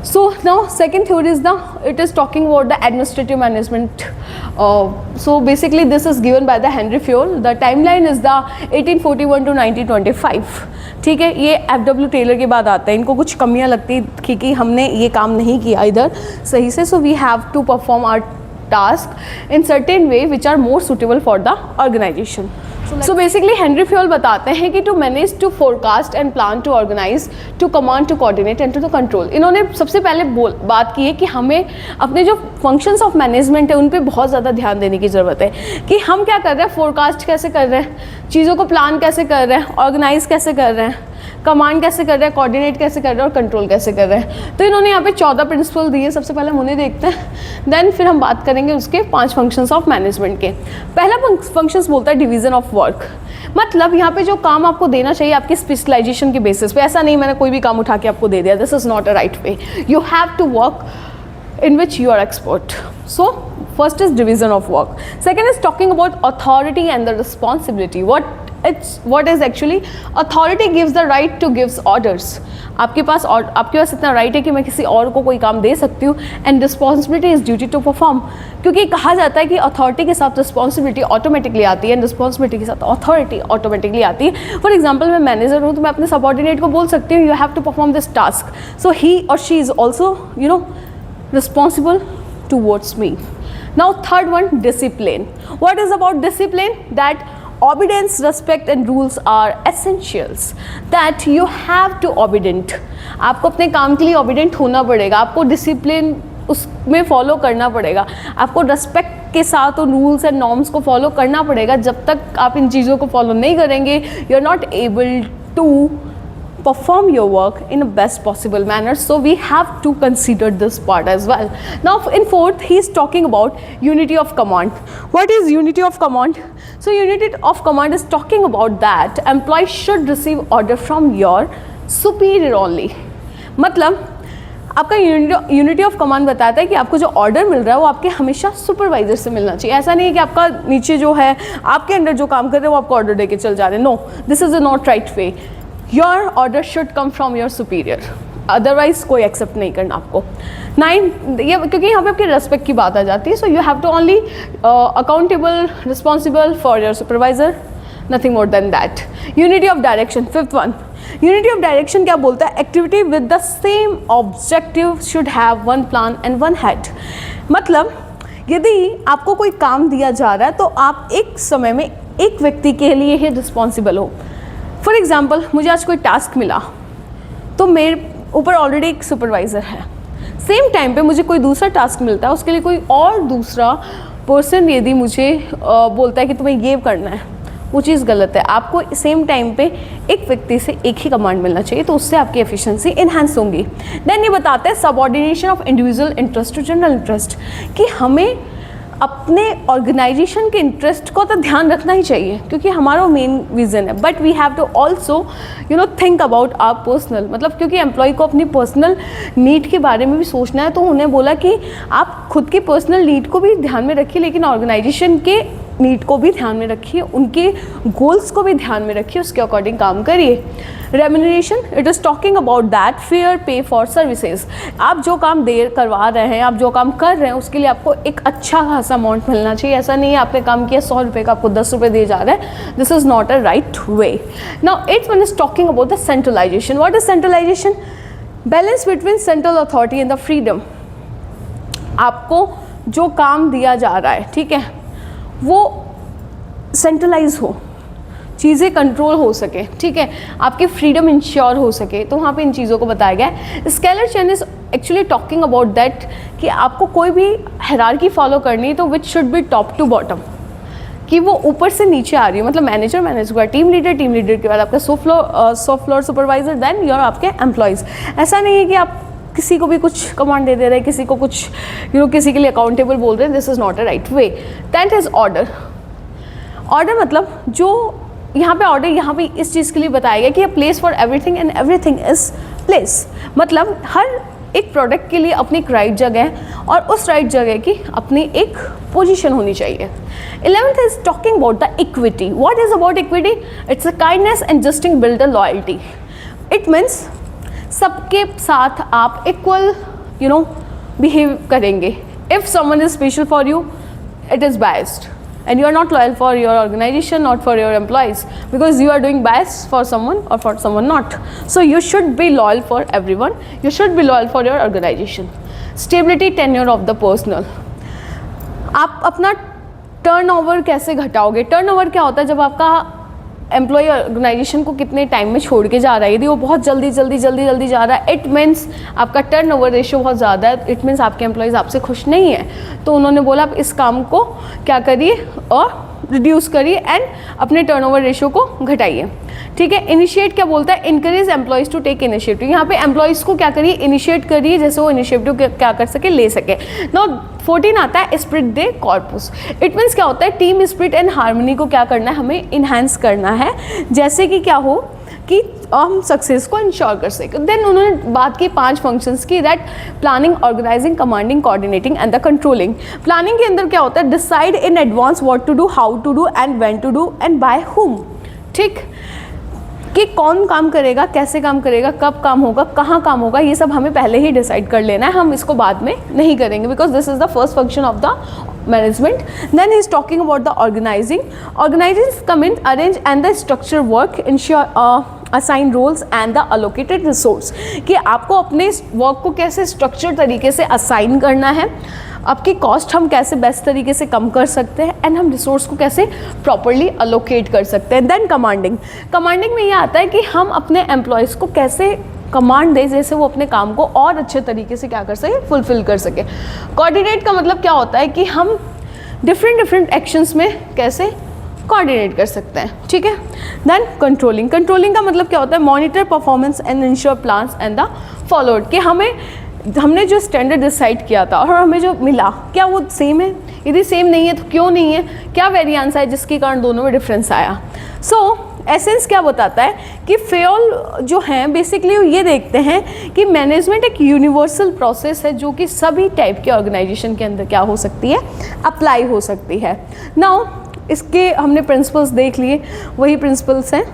So now second theory is it is talking about the administrative management. So basically this is given by the Henry Fayol. The timeline is the 1841 to 1925. ठीक है, ये FW Taylor के बाद आता है। इनको कुछ कमियां लगती थी कि हमने ये काम नहीं किया इधर सही से, so we have to perform our task in certain way which are more suitable for the organisation. So basically Henry Fayol बताते हैं कि to manage, to forecast and plan, to organise, to command, to coordinate and to control. इन्होंने सबसे पहले बात की है कि हमें अपने जो फंक्शंस ऑफ मैनेजमेंट है उन पे बहुत ज़्यादा ध्यान देने की ज़रूरत है कि हम क्या कर रहे हैं, फोरकास्ट कैसे कर रहे हैं, चीज़ों को प्लान कैसे कर रहे हैं, ऑर्गेनाइज कैसे कर रहे हैं, कमांड कैसे कर रहे हैं, कोऑर्डिनेट कैसे कर रहे हैं और कंट्रोल कैसे कर रहे हैं। तो इन्होंने यहाँ पे 14 प्रिंसिपल दिए। सबसे पहले हम उन्हें देखते हैं, देन फिर हम बात करेंगे उसके 5 फंक्शंस ऑफ मैनेजमेंट के। पहला फंक्शंस बोलता है डिवीजन ऑफ वर्क। मतलब यहाँ पे जो काम आपको देना चाहिए आपकी स्पेशलाइजेशन के बेसिस पे, ऐसा नहीं मैंने कोई भी काम उठा के आपको दे दिया, this is not a right way. You have to work in which you are expert. So first is division of work. Second is talking about authority and the responsibility. What it's what is actually authority gives the right two gives orders. आपके पास इतना right है कि मैं किसी और को कोई काम दे सकती हूँ, and responsibility is duty to perform, क्योंकि कहा जाता है कि अथॉरिटी के साथ रिस्पॉन्सिबिलिटी ऑटोमेटिकली आती है एंड रिस्पॉन्सिबिलिटी के साथ अथॉरिटी ऑटोमेटिकली आती है। फॉर एग्जाम्पल मैं मैनेजर हूँ तो मैं अपने सबऑर्डिनेट को बोल सकती हूँ you have to perform this task, so he और she is also responsible towards me. Now third one, discipline. What is about discipline? That obedience, respect and rules are essentials, that you have to obedient. आपको अपने काम के लिए obedient होना पड़ेगा, आपको discipline उसमें फॉलो करना पड़ेगा, आपको रेस्पेक्ट के साथ और रूल्स एंड नॉर्म्स को फॉलो करना पड़ेगा। जब तक आप इन चीज़ों को फॉलो नहीं करेंगे you are not able to perform your work in a best possible manner, so we have to consider this part as well. Now in fourth he is talking about unity of command. What is unity of command? So unity of command is talking about that employee should receive order from your superior only. मतलब आपका unity of command बताता है कि आपको जो order मिल रहा है वो आपके हमेशा सुपरवाइजर से मिलना चाहिए। ऐसा नहीं है कि आपका नीचे जो है आपके अंडर जो काम कर रहे हैं वो आपको ऑर्डर देके चल जा रहे हैं। No, this is a not right way. Your order should come from your superior, otherwise कोई एक्सेप्ट नहीं करना आपको। 9 ये क्योंकि यहाँ पे आपकी रेस्पेक्ट की बात आ जाती है, so you have to only accountable responsible for your supervisor, nothing more than that. Unity of direction, fifth one. Unity of direction क्या बोलता है? Activity with the same objective should have one plan and one head. मतलब यदि आपको कोई काम दिया जा रहा है तो आप एक समय में एक व्यक्ति के लिए ही रिस्पॉन्सिबल हो। फॉर एग्जाम्पल मुझे आज कोई टास्क मिला तो मेरे ऊपर ऑलरेडी एक सुपरवाइज़र है, सेम टाइम पे मुझे कोई दूसरा टास्क मिलता है उसके लिए कोई और दूसरा पर्सन यदि मुझे बोलता है कि तुम्हें ये करना है, वो चीज़ गलत है। आपको सेम टाइम पे एक व्यक्ति से एक ही कमांड मिलना चाहिए, तो उससे आपकी एफिशिएंसी इन्हांस होंगी। देन ये बताते हैं subordination of individual interest to general interest, कि हमें अपने ऑर्गेनाइजेशन के इंटरेस्ट को तो ध्यान रखना ही चाहिए क्योंकि हमारा मेन विज़न है, but we have to also think about our personal, मतलब क्योंकि एम्प्लॉय को अपनी पर्सनल नीड के बारे में भी सोचना है, तो उन्हें बोला कि आप खुद की पर्सनल नीड को भी ध्यान में रखिए लेकिन ऑर्गेनाइजेशन के नीड को भी ध्यान में रखिए, उनके गोल्स को भी ध्यान में रखिए, उसके अकॉर्डिंग काम करिए। Remuneration, it is talking about that fair पे फॉर सर्विसेज। आप जो काम करवा रहे हैं, आप जो काम कर रहे हैं उसके लिए आपको एक अच्छा खासा अमाउंट मिलना चाहिए। ऐसा नहीं है आपने काम किया 100 रुपये का आपको 10 रुपये दिए जा रहे हैं, this is not a right way. Now 8th one is talking about the centralisation. What is centralisation? Balance between central authority and the freedom. आपको जो काम दिया जा रहा है, ठीक है, वो सेंट्रलाइज हो, चीज़ें कंट्रोल हो सके, ठीक है, आपकी फ्रीडम इंश्योर हो सके, तो वहाँ पे इन चीज़ों को बताया गया है। Scalar chain is actually talking about that कि आपको कोई भी हायरार्की फॉलो करनी है तो which should be top to bottom, कि वो ऊपर से नीचे आ रही है। मतलब मैनेजर के बाद टीम लीडर के बाद आपका shop floor supervisor, then your आपके एम्प्लॉयज़। ऐसा नहीं है कि आप किसी को भी कुछ कमांड दे रहे हैं, किसी को कुछ किसी के लिए अकाउंटेबल बोल रहे हैं, this is not a right way. That is order. Order मतलब जो यहाँ पे ऑर्डर यहाँ पे इस चीज़ के लिए बताया गया कि a place for everything and everything is place. मतलब हर एक प्रोडक्ट के लिए अपनी एक राइट जगह है और उस राइट जगह की अपनी एक पोजीशन होनी चाहिए। 11th is talking about the equity. What is about equity? It's a kindness and justing build a loyalty. It means सबके साथ आप इक्वल बिहेव करेंगे। If someone is special for you, it is biased and you are not loyal for your organization, not for your employees, because you are doing bias for someone or for someone not. So you should be loyal for everyone, you should be loyal for your organization. Stability, tenure of the personnel. आप अपना turnover कैसे घटाओगे? Turnover क्या होता है? जब आपका employ organisation को कितने टाइम में छोड़ के जा रहा है, यदि वो बहुत जल्दी जा रहा है, इट मीन्स आपका टर्नओवर रेशियो बहुत ज़्यादा है, इट मीन्स आपके एम्प्लॉयज़ आपसे खुश नहीं है। तो उन्होंने बोला आप इस काम को क्या करिए और रिड्यूस करिए एंड अपने टर्नओवर रेशियो को घटाइए, ठीक है। इनिशिएट क्या बोलता है? Encourage employees to take initiative. यहाँ पे एम्प्लॉयज़ को क्या करिए? इनिशिएट करिए, जैसे वो इनिशिएटिव क्या कर सके, ले सके। नाउ 14 आता है spirit they corpus. It means क्या होता है? टीम स्पिरिट एंड हार्मनी को क्या करना है? हमें इन्हांस करना है, जैसे कि क्या हो कि हम सक्सेस को इंश्योर कर सकें। देन उन्होंने बात की 5 फंक्शंस की, that planning, organising, commanding, coordinating and the controlling. Planning के अंदर क्या होता है? Decide in advance what to do, how to do and when to do and by whom, ठीक, कि कौन काम करेगा, कैसे काम करेगा, कब काम होगा, कहाँ काम होगा, ये सब हमें पहले ही डिसाइड कर लेना है, हम इसको बाद में नहीं करेंगे, because this is the first function of the management. Then he is talking about the organising. Organising come in arrange and the structure work, ensure assign roles and the allocated resource, कि आपको अपने work को कैसे structure तरीके से assign करना है, आपकी कॉस्ट हम कैसे बेस्ट तरीके से कम कर सकते हैं, एंड हम रिसोर्स को कैसे प्रॉपरली अलोकेट कर सकते हैं. Then commanding. कमांडिंग में ये आता है कि हम अपने एम्प्लॉयज़ को कैसे कमांड दें जैसे वो अपने काम को और अच्छे तरीके से क्या कर सके, फुलफिल कर सके. कोऑर्डिनेट का मतलब क्या होता है कि हम डिफरेंट एक्शंस में कैसे कोऑर्डिनेट कर सकते हैं. ठीक है. Then controlling. कंट्रोलिंग का मतलब क्या होता है, monitor performance and ensure plans and the followed, कि हमने जो स्टैंडर्ड डिसाइड किया था और हमें जो मिला क्या वो सेम है, यदि सेम नहीं है तो क्यों नहीं है, क्या वेरिएंस है जिसके कारण दोनों में डिफरेंस आया. सो एसेंस क्या बताता है कि फेल जो हैं बेसिकली ये देखते हैं कि मैनेजमेंट एक यूनिवर्सल प्रोसेस है जो कि सभी टाइप के ऑर्गेनाइजेशन के अंदर क्या हो सकती है, अप्लाई हो सकती है. नाउ इसके हमने प्रिंसिपल्स देख लिए, वही प्रिंसिपल्स हैं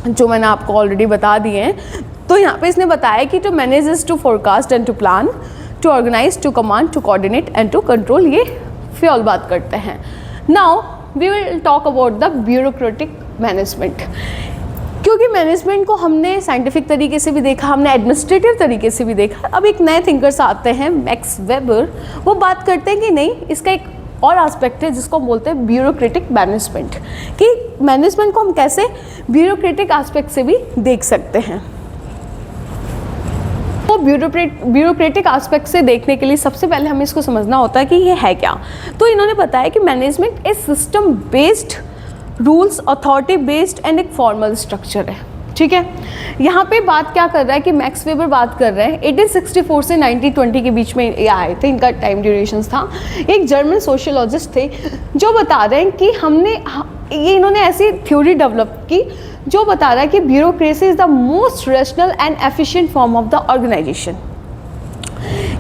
जो मैंने आपको ऑलरेडी बता दिए हैं. तो यहाँ पे इसने बताया कि to manage is to forecast and to plan, to organise, to command, to coordinate and to control, ये फ्योल बात करते हैं. Now we will talk about the bureaucratic management, क्योंकि मैनेजमेंट को हमने साइंटिफिक तरीके से भी देखा, हमने एडमिनिस्ट्रेटिव तरीके से भी देखा. अब एक नए थिंकर्स आते हैं, मैक्स वेबर, वो बात करते हैं कि नहीं, इसका एक और एस्पेक्ट है जिसको हम बोलते हैं ब्यूरोक्रेटिक मैनेजमेंट, कि मैनेजमेंट को हम कैसे ब्यूरोक्रेटिक एस्पेक्ट से भी देख सकते हैं. तो ब्यूरोक्रेटिक एस्पेक्ट से देखने के लिए सबसे पहले हमें इसको समझना होता है कि ये है क्या. तो इन्होंने बताया कि मैनेजमेंट एक system based, rules authority based and एक फॉर्मल स्ट्रक्चर है. ठीक है. यहाँ पे बात क्या कर रहा है कि मैक्स वेबर बात कर रहे हैं 1864 से 1920 के बीच में ये आए थे, इनका टाइम ड्यूरेशन था. एक जर्मन सोशियोलॉजिस्ट थे जो बता रहे हैं कि इन्होंने ऐसी थ्योरी डेवलप की जो बता रहा है कि bureaucracy is the most rational and efficient form of the organisation,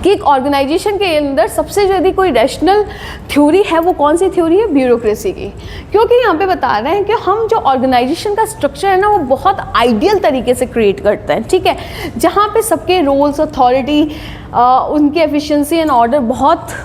कि एक ऑर्गेनाइजेशन के अंदर सबसे यदि कोई रैशनल थ्योरी है वो कौन सी थ्योरी है, ब्यूरोक्रेसी की. क्योंकि यहाँ पे बता रहे हैं कि हम जो ऑर्गेनाइजेशन का स्ट्रक्चर है ना वो बहुत आइडियल तरीके से क्रिएट करते हैं. ठीक है. जहाँ पे सबके रोल्स, अथॉरिटी, उनकी एफिशिएंसी एंड ऑर्डर बहुत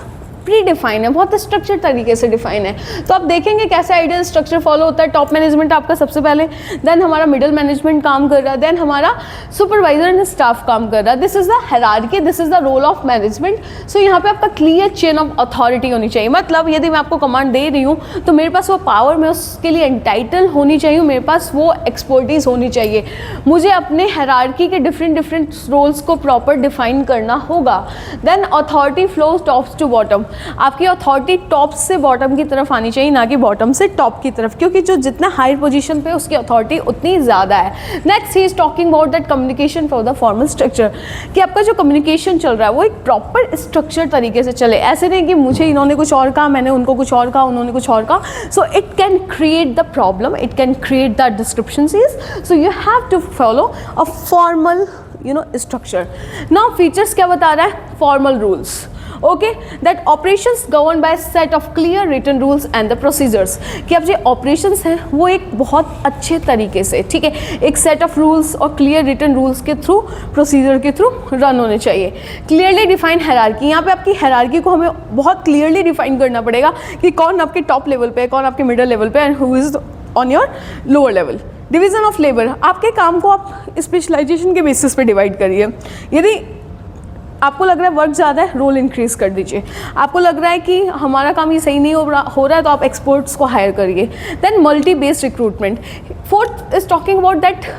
प्री डिफाइन है, बहुत स्ट्रक्चर तरीके से डिफाइन है. तो आप देखेंगे कैसे आइडियल स्ट्रक्चर फॉलो होता है. टॉप मैनेजमेंट आपका सबसे पहले, देन हमारा मिडिल मैनेजमेंट काम कर रहा है, देन हमारा सुपरवाइजर एंड स्टाफ काम कर रहा है. This is the hierarchy, this is the role of management. So यहाँ पे आपका क्लियर चेन ऑफ अथॉरिटी होनी चाहिए. मतलब यदि मैं आपको कमांड दे रही हूँ तो मेरे पास वो पावर, मैं उसके लिए एंटाइटल होनी चाहिए, मेरे पास वो एक्सपर्टीज होनी चाहिए, मुझे अपने हायरार्की के डिफरेंट रोल्स को प्रॉपर डिफाइन करना होगा. Then authority flows top to bottom, आपकी अथॉरिटी टॉप से बॉटम की तरफ आनी चाहिए, ना कि बॉटम से टॉप की तरफ, क्योंकि जो जितना हायर पोजीशन पे उसकी अथॉरिटी उतनी ज़्यादा है. Next he is talking about that communication for the formal structure, कि आपका जो कम्युनिकेशन चल रहा है वो एक प्रॉपर स्ट्रक्चर तरीके से चले. ऐसे नहीं कि मुझे इन्होंने कुछ और कहा, मैंने उनको कुछ और कहा, उन्होंने कुछ और कहा. So it can create the problem, it can create the discrepancies. So you have to follow a formal structure. Now features क्या बता रहा है, formal rules. Okay, that operations govern by set of clear written rules and the procedures, कि अब जो operations हैं वो एक बहुत अच्छे तरीके से, ठीक है, एक सेट ऑफ रूल्स और क्लियर रिटन रूल्स के थ्रू, प्रोसीजर के थ्रू रन होने चाहिए. क्लियरली डिफाइन हायरार्की, यहाँ पे आपकी हायरार्की को हमें बहुत क्लियरली डिफाइन करना पड़ेगा कि कौन आपके टॉप लेवल पे है, कौन आपके मिडिल लेवल पे है, and who is on your lower level. Division of labour, आपके काम को आप स्पेशलाइजेशन के बेसिस पे डिवाइड करिए. यदि आपको लग रहा है वर्क ज़्यादा है, रोल इंक्रीज कर दीजिए. आपको लग रहा है कि हमारा काम ये सही नहीं हो रहा है तो आप एक्सपर्ट्स को हायर करिए. Then multi based recruitment. Fourth is talking about that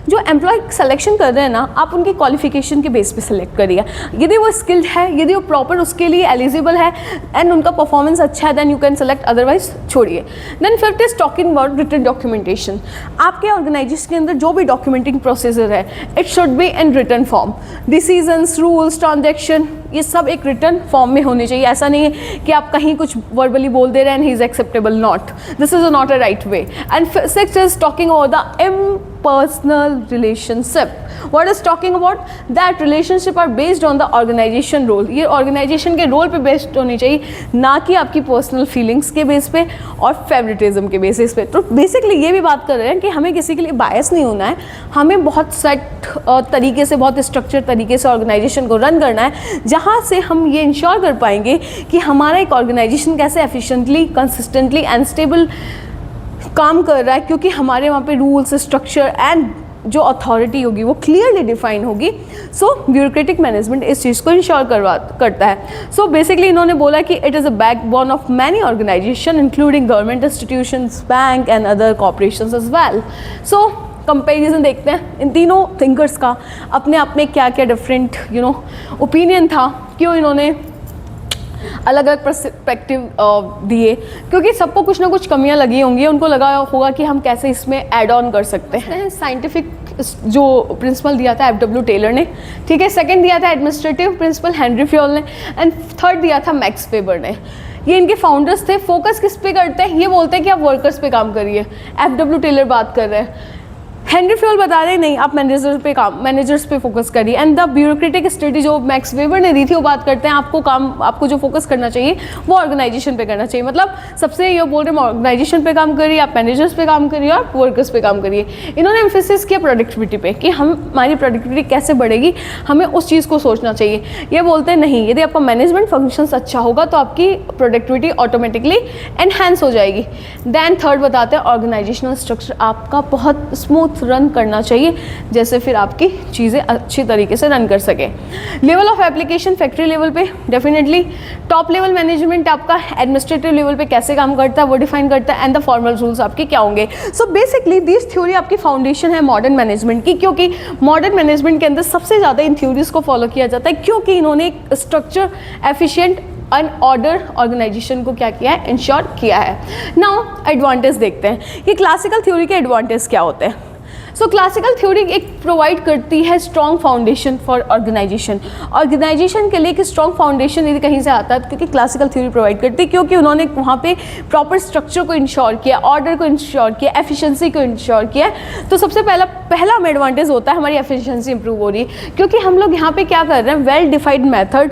जो एम्प्लॉय सिलेक्शन कर रहे हैं ना, आप उनकी क्वालिफिकेशन के बेस पे सिलेक्ट करिए. यदि वो स्किल्ड है, यदि वो प्रॉपर उसके लिए एलिजिबल है एंड उनका परफॉर्मेंस अच्छा है, then you can select, otherwise छोड़िए. Then fifth is talking about written documentation. आपके ऑर्गेनाइजेशन के अंदर जो भी डॉक्यूमेंटिंग प्रोसीजर है, it should be in written form. Decisions, rules, transaction, ये सब एक रिटर्न फॉर्म में होने चाहिए। ऐसा नहीं है कि आप कहीं कुछ वर्बली बोल दे रहे हैं and he is acceptable, not, this is not a right way. And sixth is talking about the impersonal relationship. What is talking about? That relationship are based on the organization role. ये organization के role पे based होनी चाहिए, ना कि आपकी personal feelings के base पे और favoritism के बेसिस पे। तो basically ये भी बात कर रहे हैं कि हमें किसी के लिए bias नहीं होना है, हमें बहुत set तरीके से, बहुत structured तरीके से organization को run करना है, जहाँ से हम ये ensure कर पाएंगे कि हमारा एक organization कैसे efficiently, consistently and stable काम कर रहा है, क्योंकि हमारे वहाँ पे रूल्स, स्ट्रक्चर एंड जो अथॉरिटी होगी वो क्लियरली डिफाइन होगी। सो ब्यूरोक्रेटिक मैनेजमेंट इस चीज़ को इंश्योर करता है। सो बेसिकली इन्होंने बोला कि it is a backbone of many organisation including government institutions, bank and other corporations as well. So comparison देखते हैं इन तीनों थिंकर्स का अपने आप में क्या क्या डिफरेंट ओपिनियन था, क्यों इन्होंने अलग अलग पर्सपेक्टिव दिए, क्योंकि सबको कुछ ना कुछ कमियां लगी होंगी, उनको लगा होगा कि हम कैसे इसमें ऐड ऑन कर सकते हैं। साइंटिफिक जो प्रिंसिपल दिया था एफ.डब्ल्यू. टेलर ने, ठीक है, सेकंड दिया था एडमिनिस्ट्रेटिव प्रिंसिपल हेनरी फ्योल ने, एंड थर्ड दिया था मैक्स वेबर ने। ये इनके फाउंडर्स थे। फोकस किस पे करते हैं? ये बोलते हैं कि आप वर्कर्स पे काम करिए। एफ.डब्ल्यू. टेलर बात कर रहे हैं, हेनरी फ्योल बता रहे नहीं, आप मैनेजर्स पे फोकस करिए। एंड द ब्यूरोक्रेटिक स्टडी जो मैक्स वेबर ने दी थी वो बात करते हैं आपको जो फोकस करना चाहिए वो ऑर्गेनाइजेशन पे करना चाहिए। मतलब सबसे ये बोल रहे हैं ऑर्गेनाइजेशन पे काम करिए, आप मैनेजर्स पे काम करिए और वर्कर्स पे काम करिए। इन्होंने एम्फेसिस किया प्रोडक्टिविटी पे कि हमारी प्रोडक्टिविटी कैसे बढ़ेगी, हमें उस चीज़ को सोचना चाहिए। ये बोलते हैं नहीं, यदि आपका मैनेजमेंट फंक्शंस अच्छा होगा तो आपकी प्रोडक्टिविटी ऑटोमेटिकली एनहांस हो जाएगी। देन थर्ड बताते हैं ऑर्गेनाइजेशनल स्ट्रक्चर आपका बहुत स्मूथ रन करना चाहिए, जैसे फिर आपकी चीज़ें अच्छी तरीके से रन कर सके। Level of application factory level पे डेफिनेटली, टॉप लेवल मैनेजमेंट आपका एडमिनिस्ट्रेटिव लेवल पे कैसे काम करता है वो डिफाइन करता है, एंड द फॉर्मल रूल्स आपके क्या होंगे। सो बेसिकली दिस थ्योरी आपकी फाउंडेशन है मॉडर्न मैनेजमेंट की, क्योंकि मॉडर्न मैनेजमेंट के अंदर सबसे ज़्यादा इन थ्योरीज को फॉलो किया जाता है, क्योंकि इन्होंने एक structure, efficient and order organisation को क्या किया है, इंश्योर किया है। नाउ एडवांटेज देखते हैं कि क्लासिकल थ्योरी के एडवांटेज क्या होते हैं। सो क्लासिकल थ्योरी एक प्रोवाइड करती है स्ट्रॉन्ग फाउंडेशन फॉर ऑर्गेनाइजेशन के लिए। कि स्ट्रॉन्ग फाउंडेशन यदि कहीं से आता है, क्योंकि क्लासिकल थ्योरी प्रोवाइड करती है, क्योंकि उन्होंने वहाँ पे प्रॉपर स्ट्रक्चर को इंश्योर किया, ऑर्डर को इंश्योर किया, एफिशिएंसी को इंश्योर किया। तो सबसे पहला हमें एडवांटेज होता है हमारी एफिशिएंसी इंप्रूव हो रही है, क्योंकि हम लोग यहाँ पे क्या कर रहे हैं, वेल डिफाइंड मेथड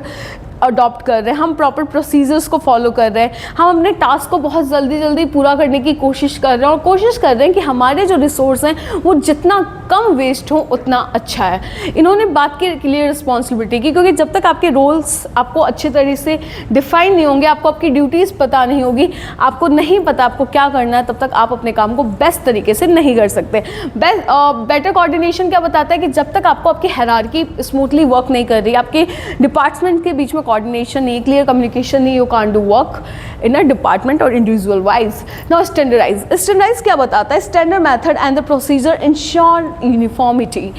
अडॉप्ट कर रहे हैं, हम प्रॉपर प्रोसीजर्स को फॉलो कर रहे हैं, हम अपने टास्क को बहुत जल्दी पूरा करने की कोशिश कर रहे हैं, और कोशिश कर रहे हैं कि हमारे जो रिसोर्स हैं वो जितना कम वेस्ट हो उतना अच्छा है। इन्होंने बात की क्लियर रिस्पॉन्सिबिलिटी की, क्योंकि जब तक आपके रोल्स आपको अच्छे तरीके से डिफाइन नहीं होंगे, आपको आपकी ड्यूटीज़ पता नहीं होगी, आपको नहीं पता आपको क्या करना है, तब तक आप अपने काम को बेस्ट तरीके से नहीं कर सकते। बेटर कोऑर्डिनेशन क्या बताता है कि जब तक आपको आपकी हायरार्की स्मूथली वर्क नहीं कर रही, आपके डिपार्टमेंट के बीच में कोऑर्डिनेशन नहीं, क्लियर कम्युनिकेशन नहीं, you can't do work in a department और इंडिविजुअल वाइज। नाउ स्टैंडर्डाइज क्या बताता है? Standard method and the procedure ensure uniformity.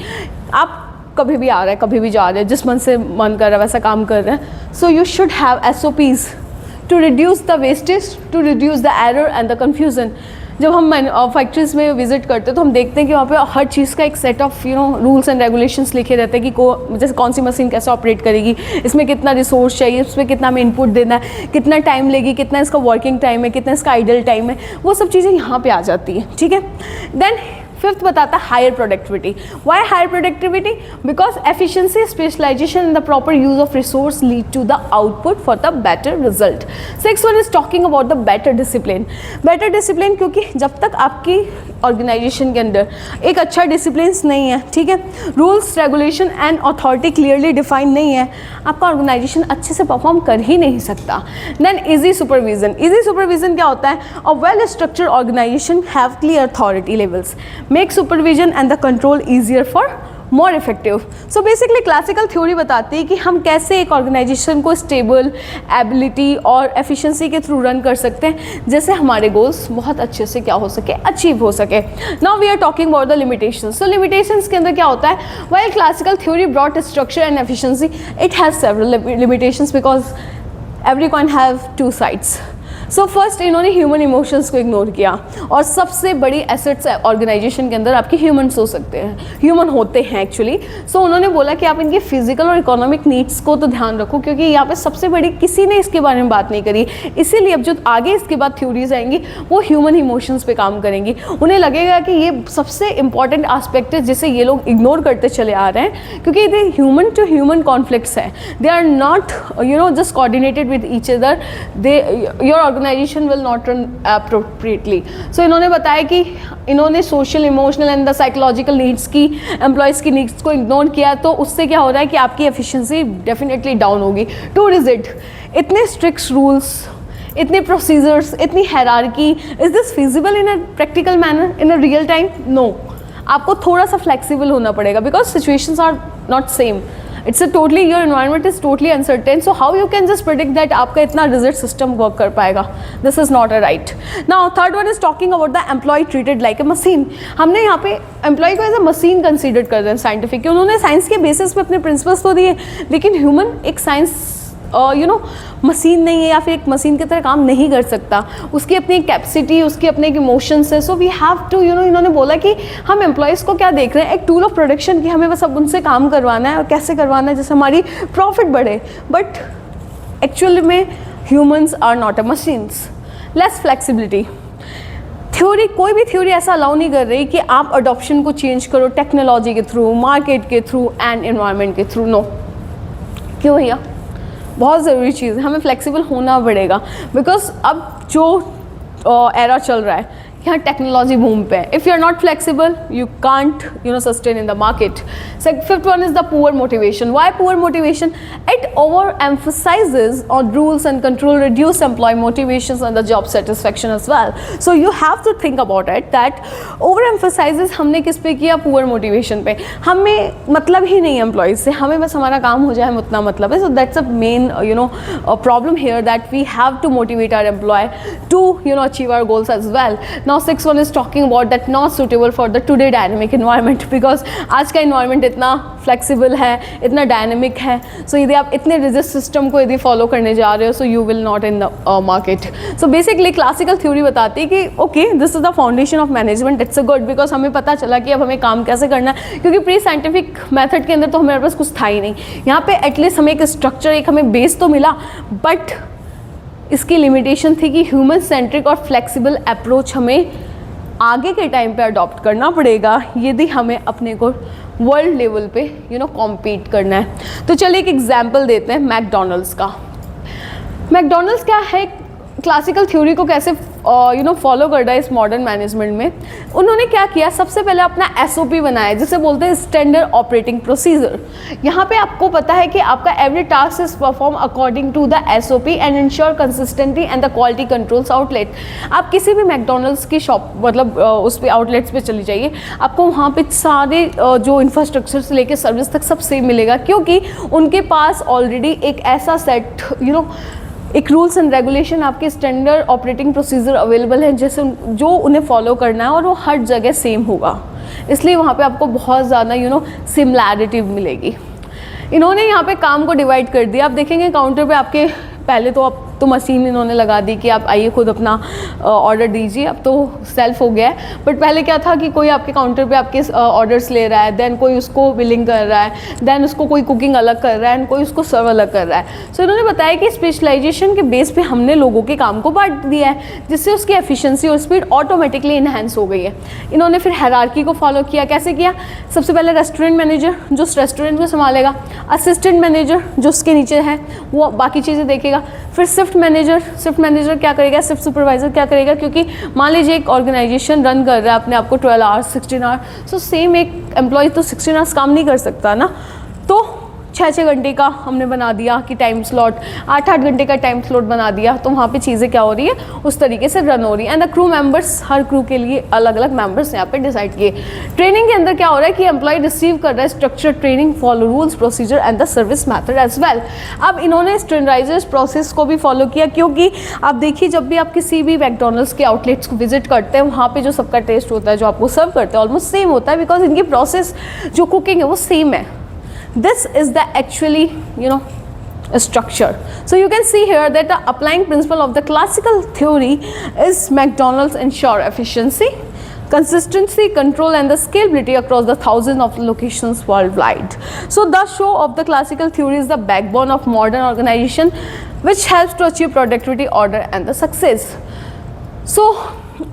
आप कभी भी आ रहे हैं, कभी भी जा रहे हैं, जिस मन से मन कर रहा है वैसा काम कर रहे हैं। So you should have SOPs to reduce the wastage, to reduce the error and the confusion. जब हम फैक्ट्रीज में विजिट करते हैं तो हम देखते हैं कि वहाँ पे हर चीज़ का एक set of rules and regulations लिखे रहते हैं कि जैसे कौन सी मशीन कैसे ऑपरेट करेगी, इसमें कितना रिसोर्स चाहिए, इसमें कितना हमें इनपुट देना है, कितना टाइम लेगी, कितना इसका वर्किंग टाइम है, कितना इसका आइडल टाइम है, वो सब चीज़ें यहाँ पे आ जाती हैं। ठीक है, देन फिफ्थ बताता है higher productivity. Why higher productivity? Because efficiency, specialisation and the proper use of resource lead to the output for the better result. Six one is talking about the better discipline. Better discipline, क्योंकि जब तक आपकी organisation के अंदर एक अच्छा discipline नहीं है, ठीक है, rules, regulation and authority clearly define नहीं है, आपका ऑर्गेनाइजेशन अच्छे से परफॉर्म कर ही नहीं सकता। Then easy supervision. Easy supervision क्या होता है? A well structured organisation have clear authority levels, make supervision and the control easier for more effective. So basically classical theory बताती है कि हम कैसे एक ऑर्गेनाइजेशन को स्टेबल, एबिलिटी और एफिशिएंसी के थ्रू रन कर सकते हैं, जैसे हमारे गोल्स बहुत अच्छे से क्या हो सके, अचीव हो सके। Now we are talking about the limitations. So limitations के अंदर क्या होता है? While classical theory brought structure and efficiency, it has several limitations because every coin have two sides. So first इन्होंने ह्यूमन इमोशंस को ignore किया, और सबसे बड़ी एसेट्स ऑर्गेनाइजेशन के अंदर आपके ह्यूमन्स हो सकते हैं, ह्यूमन होते हैं एक्चुअली। सो उन्होंने बोला कि आप इनकी फिजिकल और इकोनॉमिक नीड्स को तो ध्यान रखो, क्योंकि यहाँ पे सबसे बड़ी किसी ने इसके बारे में बात नहीं करी। इसीलिए अब जो आगे इसके बाद थ्योरीज आएंगी वो ह्यूमन इमोशंस पे काम करेंगी। उन्हें लगेगा कि ये सबसे इंपॉर्टेंट आस्पेक्ट है जिसे ये लोग इग्नोर करते चले आ रहे हैं, क्योंकि ये ह्यूमन टू ह्यूमन कॉन्फ्लिक्ट्स हैं, they are not just coordinated with each other, they your organization will not run appropriately. So इन्होंने बताया कि इन्होंने social, emotional and the psychological needs की, एम्प्लॉयज़ की नीड्स को इग्नोर किया, तो उससे क्या हो रहा है कि आपकी एफिशिएंसी डेफिनेटली डाउन होगी। टू रिजिड, इतने स्ट्रिक्ट रूल्स, इतने प्रोसीजर्स, इतनी hierarchy, is this feasible in a practical manner in a real time? No. आपको थोड़ा सा फ्लेक्सिबल होना पड़ेगा, because situations are not same, it's a totally, your environment is totally uncertain, so how you can just predict that आपका इतना rigid system work कर पाएगा? This is not a right. Now third one is talking about the employee treated like a machine. हमने यहाँ पे employ को as a machine consider कर रहे हैं साइंटिफिक, उन्होंने साइंस के बेसिस पे अपने प्रिंसिपल्स तो दिए, लेकिन ह्यूमन एक साइंस मशीन नहीं है, या फिर एक मशीन की तरह काम नहीं कर सकता, उसकी अपनी एक कैपेसिटी, उसके अपने एक इमोशंस है। सो वी हैव टू इन्होंने बोला कि हम एम्प्लॉयज़ को क्या देख रहे हैं, एक टूल ऑफ प्रोडक्शन, कि हमें बस अब उनसे काम करवाना है और कैसे करवाना है जिससे हमारी प्रॉफिट बढ़े। बट एक्चुअली में humans are not a machines. Less flexibility, theory, कोई भी थ्योरी ऐसा अलाउ नहीं कर रही कि आप अडॉप्शन को चेंज करो टेक्नोलॉजी के थ्रू, मार्केट के थ्रू एंड एनवायरनमेंट के थ्रू। नो। क्यों भैया? बहुत ज़रूरी चीज़ है, हमें फ्लेक्सिबल होना पड़ेगा, बिकॉज अब जो एरा चल रहा है यहाँ टेक्नोलॉजी बूम पे है। If you are not flexible you can't sustain in the market. Fifth one is the poor motivation. Why poor motivation? It over emphasises on rules and control, reduce employee motivation and the job satisfaction as well. So you have to think about it that over emphasises हमने किस पे किया? Poor motivation पे। हमें मतलब ही नहीं है employees से, हमें बस हमारा काम हो जाए, हमें उतना मतलब है। So that's a main problem here, that we have to motivate our employee to achieve our goals as well. Now sixth one is talking about that not suitable for the today dynamic environment, because आज का environment इतना flexible है, इतना dynamic है, so यदि आप इतने rigid system को यदि follow करने जा रहे हो, so you will not in the market. So basically classical theory बताती है कि okay this is the foundation of management, it's a good, because हमें पता चला कि अब हमें काम कैसे करना है, क्योंकि प्री साइंटिफिक मेथड के अंदर तो हमारे पास कुछ था ही नहीं। यहाँ पे एटलीस्ट हमें एक स्ट्रक्चर, एक हमें बेस तो मिला, बट इसकी लिमिटेशन थी कि ह्यूमन सेंट्रिक और फ्लेक्सिबल अप्रोच हमें आगे के टाइम पे अडॉप्ट करना पड़ेगा यदि हमें अपने को वर्ल्ड लेवल पे कॉम्पीट करना है। तो चलिए एक एग्जांपल देते हैं मैकडॉनल्ड्स का। मैकडॉनल्ड्स क्या है, क्लासिकल थ्योरी को कैसे फॉलो कर रहा है इस मॉडर्न मैनेजमेंट में। उन्होंने क्या किया, सबसे पहले अपना SOP बनाया, जिसे बोलते हैं स्टैंडर्ड ऑपरेटिंग प्रोसीजर। यहाँ पे आपको पता है कि आपका every task is perform according to the SOP and ensure consistency and the quality controls outlet. आप किसी भी मैकडॉनल्ड्स की शॉप मतलब उस पर आउटलेट्स पे चली जाइए, आपको वहाँ पे सारे जो इंफ्रास्ट्रक्चर से लेकर सर्विस तक सब सेम मिलेगा, क्योंकि उनके पास ऑलरेडी एक ऐसा सेट एक रूल्स एंड रेगुलेशन, आपके स्टैंडर्ड ऑपरेटिंग प्रोसीजर अवेलेबल है जैसे जो उन्हें फॉलो करना है, और वो हर जगह सेम होगा, इसलिए वहाँ पे आपको बहुत ज़्यादा सिमिलैरिटी मिलेगी। इन्होंने यहाँ पे काम को डिवाइड कर दिया। आप देखेंगे काउंटर पे आपके पहले तो अब तो मशीन इन्होंने लगा दी कि आप आइए खुद अपना ऑर्डर दीजिए, अब तो सेल्फ हो गया है, बट पहले क्या था कि कोई आपके काउंटर पे आपके ऑर्डर्स ले रहा है, देन कोई उसको बिलिंग कर रहा है, देन उसको कोई कुकिंग अलग कर रहा है एंड कोई उसको सर्व अलग कर रहा है। सो इन्होंने बताया कि स्पेशलाइजेशन के बेस पे हमने लोगों के काम को बांट दिया है, जिससे उसकी एफिशिएंसी और स्पीड ऑटोमेटिकली इन्हेंस हो गई है। इन्होंने फिर हायरार्की को फॉलो किया। कैसे किया? सबसे पहले रेस्टोरेंट मैनेजर जो उस रेस्टोरेंट को संभालेगा, असिस्टेंट मैनेजर जो उसके नीचे है वो बाकी चीज़ें देखेगा, फिर शिफ्ट मैनेजर क्या करेगा, शिफ्ट सुपरवाइजर क्या करेगा, क्योंकि मान लीजिए एक ऑर्गेनाइजेशन रन कर रहा है अपने आप को 12 आवर्स 16 आवर्स, सो सेम एक एम्प्लॉय तो 16 आवर्स काम नहीं कर सकता ना, तो 6-6 घंटे का हमने बना दिया कि टाइम स्लॉट, 8-8 घंटे का टाइम स्लॉट बना दिया, तो वहाँ पे चीज़ें क्या हो रही है उस तरीके से रन हो रही है। And the crew members, her crew के लिए अलग अलग मेंबर्स यहाँ पे डिसाइड किए। ट्रेनिंग के अंदर क्या हो रहा है कि एम्प्लॉय रिसीव कर रहा है structure training, follow rules procedure and the service method as well. अब इन्होंने स्टैंडर्डाइज्ड प्रोसेस को भी फॉलो किया, क्योंकि आप देखिए जब भी आप किसी भी मैकडॉनल्ड्स के आउटलेट्स को विजिट करते हैं, वहाँ पे जो सबका टेस्ट होता है, जो आपको सर्व करते हैं, ऑलमोस्ट सेम होता है, बिकॉज इनकी प्रोसेस जो कुकिंग है वो सेम है। This is the actually structure. So you can see here that the applying principle of the classical theory is McDonald's ensure efficiency, consistency, control and the scalability across the thousands of locations worldwide. So the show of the classical theory is the backbone of modern organization which helps to achieve productivity, order and the success. So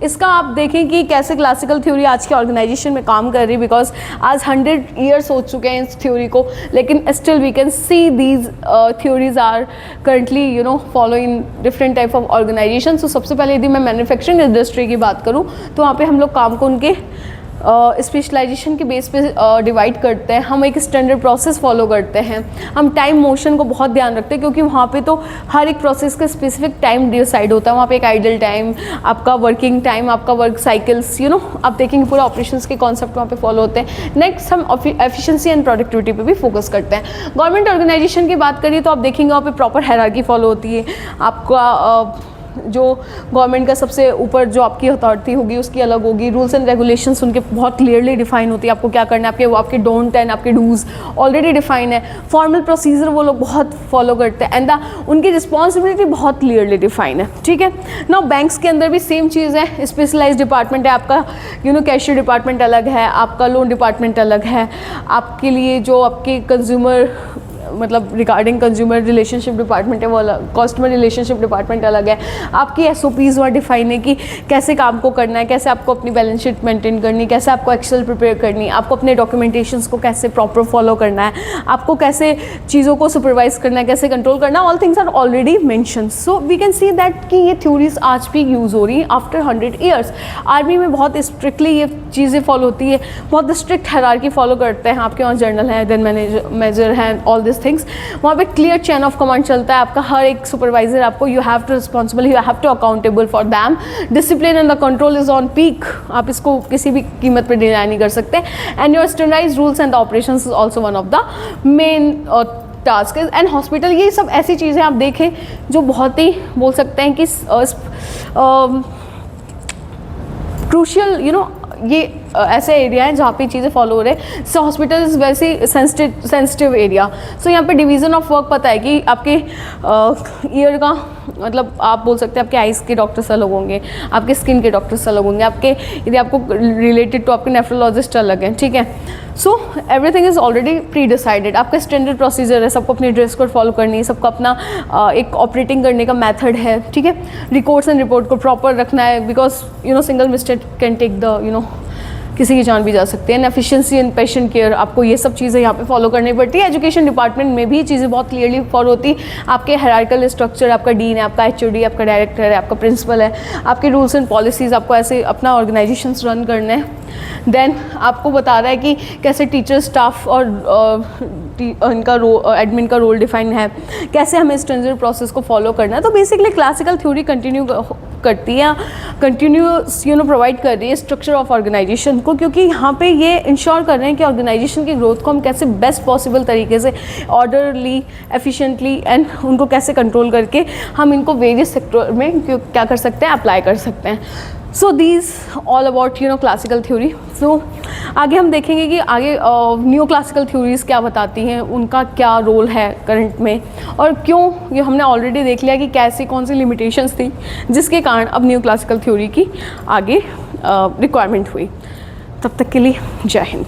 इसका आप देखें कि कैसे classical theory आज के organisation में काम कर रही है, बिकॉज आज 100 ईयर्स हो चुके हैं इस थ्योरी को, लेकिन still we can see these theories are currently follow in different type of organization. So सबसे पहले यदि मैं मैन्युफैक्चरिंग इंडस्ट्री की बात करूँ तो वहाँ पे हम लोग काम को उनके स्पेशलाइजेशन के बेस पे डिवाइड करते हैं. हम एक स्टैंडर्ड प्रोसेस फॉलो करते हैं. हम टाइम मोशन को बहुत ध्यान रखते हैं क्योंकि वहाँ पे तो हर एक प्रोसेस का स्पेसिफिक टाइम डिसाइड होता है. वहाँ पे एक आइडल टाइम, आपका वर्किंग टाइम, आपका वर्क साइकिल्स आप देखेंगे पूरा ऑपरेशंस के कॉन्सेप्ट वहाँ पे फॉलो होते हैं. नेक्स्ट हम एफिशिएंसी एंड प्रोडक्टिविटी पे भी फोकस करते हैं. गवर्नमेंट ऑर्गेनाइजेशन की बात करिए तो आप देखेंगे वहाँ पे प्रॉपर हायरार्की फॉलो होती है. आपका जो गवर्नमेंट का सबसे ऊपर जो आपकी अथॉरिटी होगी उसकी अलग होगी. रूल्स एंड रेगुलेशंस उनके बहुत क्लियरली डिफाइन होती है. आपको क्या करना है, आपके डोंट एंड आपके डूज ऑलरेडी डिफाइन है. फॉर्मल प्रोसीजर वो लोग बहुत फॉलो करते हैं एंड उनकी रिस्पॉन्सिबिलिटी बहुत क्लियरली डिफाइन है. ठीक है ना. बैंक्स के अंदर भी सेम चीज़ है. स्पेशलाइज डिपार्टमेंट है आपका, कैशियर डिपार्टमेंट अलग है, आपका लोन डिपार्टमेंट अलग है. आपके लिए जो आपके कंज्यूमर मतलब रिगार्डिंग कंज्यूमर रिलेशनशिप डिपार्टमेंट है वो अलग, कस्टमर रिलेशनशिप डिपार्टमेंट अलग है. आपकी SOPs वहाँ डिफाइन है कि कैसे काम को करना है, कैसे आपको अपनी बैलेंस शीट मेंटेन करनी है, कैसे आपको एक्सेल प्रिपेयर करनी है, आपको अपने डॉक्यूमेंटेशंस को कैसे प्रॉपर फॉलो करना है, आपको कैसे चीज़ों को सुपरवाइज करना है, कैसे कंट्रोल करना है. All things are already mention. So we can see that कि ये थ्योरीज आज भी यूज़ हो रही हैं आफ्टर 100 ईयर्स. आर्मी में बहुत स्ट्रिक्टली ये चीज़ें फॉलो होती है. बहुत स्ट्रिक्ट हायरार्की फॉलो करते हैं. आपके वहाँ जर्नल है, देन मैनेजर हैं, ऑल दिस थिंग्स. वहाँ पे क्लियर चेन ऑफ कमांड चलता है. आपका हर एक सुपरवाइजर आपको you have to responsible, you have to accountable for them. Discipline and the control is on peak. आप इसको किसी भी कीमत पे डिनाई नहीं कर सकते. And your standardised rules and the operations is also one of the main task. And hospital, ये सब ऐसी चीज़ें आप देखें जो बहुत ही बोल सकते हैं कि क्रूशियल ये ऐसे एरिया है जहाँ पे चीज़ें फॉलो हो रहे हैं. सो हॉस्पिटल इज़ वैसे सेंसिटिव एरिया. सो यहाँ पे डिवीज़न ऑफ वर्क पता है कि आपके ईयर का मतलब आप बोल सकते हैं आपके आइज़ के डॉक्टर्स अलग होंगे, आपके स्किन के डॉक्टर्स अलग होंगे, आपके यदि आपको रिलेटेड तो आपके नेफ्रोलॉजिस्ट अलग हैं. ठीक है. So everything is already pre decided. आपका स्टैंडर्ड प्रोसीजर है, सबको अपनी ड्रेस कोड फॉलो करनी है, सबको अपना एक ऑपरेटिंग करने का मेथड है. ठीक है. रिकॉर्ड्स एंड रिपोर्ट को प्रॉपर रखना है because single mistake can take the किसी की जान भी जा सकती है. एफिशिएंसी एंड पेशेंट केयर, आपको ये सब चीज़ें यहाँ पे फॉलो करनी पड़ती है. एजुकेशन डिपार्टमेंट में भी चीज़ें बहुत क्लियरली फॉलो होती है. आपके हायरार्किकल स्ट्रक्चर, आपका डीन है, आपका HOD, आपका डायरेक्टर है, आपका प्रिंसिपल है, आपके रूल्स एंड पॉलिसीज़, आपको ऐसे अपना ऑर्गेनाइजेशंस रन करने हैं. देन आपको बता रहा है कि कैसे टीचर, स्टाफ और इनका एडमिन का रोल डिफाइन है, कैसे हमें स्टैंडर्ड प्रोसेस को फॉलो करना है. तो बेसिकली क्लासिकल थ्योरी कंटिन्यू करती है, कंटिन्यूस प्रोवाइड कर रही है स्ट्रक्चर ऑफ ऑर्गेनाइजेशन को, क्योंकि यहाँ पे ये इंश्योर कर रहे हैं कि ऑर्गेनाइजेशन की ग्रोथ को हम कैसे बेस्ट पॉसिबल तरीके से ऑर्डरली, एफिशिएंटली एंड उनको कैसे कंट्रोल करके हम इनको वेरियस सेक्टर में क्या कर सकते हैं, अप्लाई कर सकते हैं. So these all about classical theory. So आगे हम देखेंगे कि आगे न्यू क्लासिकल थ्योरीज क्या बताती हैं, उनका क्या रोल है करंट में, और क्यों. ये हमने ऑलरेडी देख लिया कि कैसी कौन सी लिमिटेशंस थी जिसके कारण अब न्यू क्लासिकल थ्योरी की आगे रिक्वायरमेंट हुई. तब तक के लिए जय हिंद.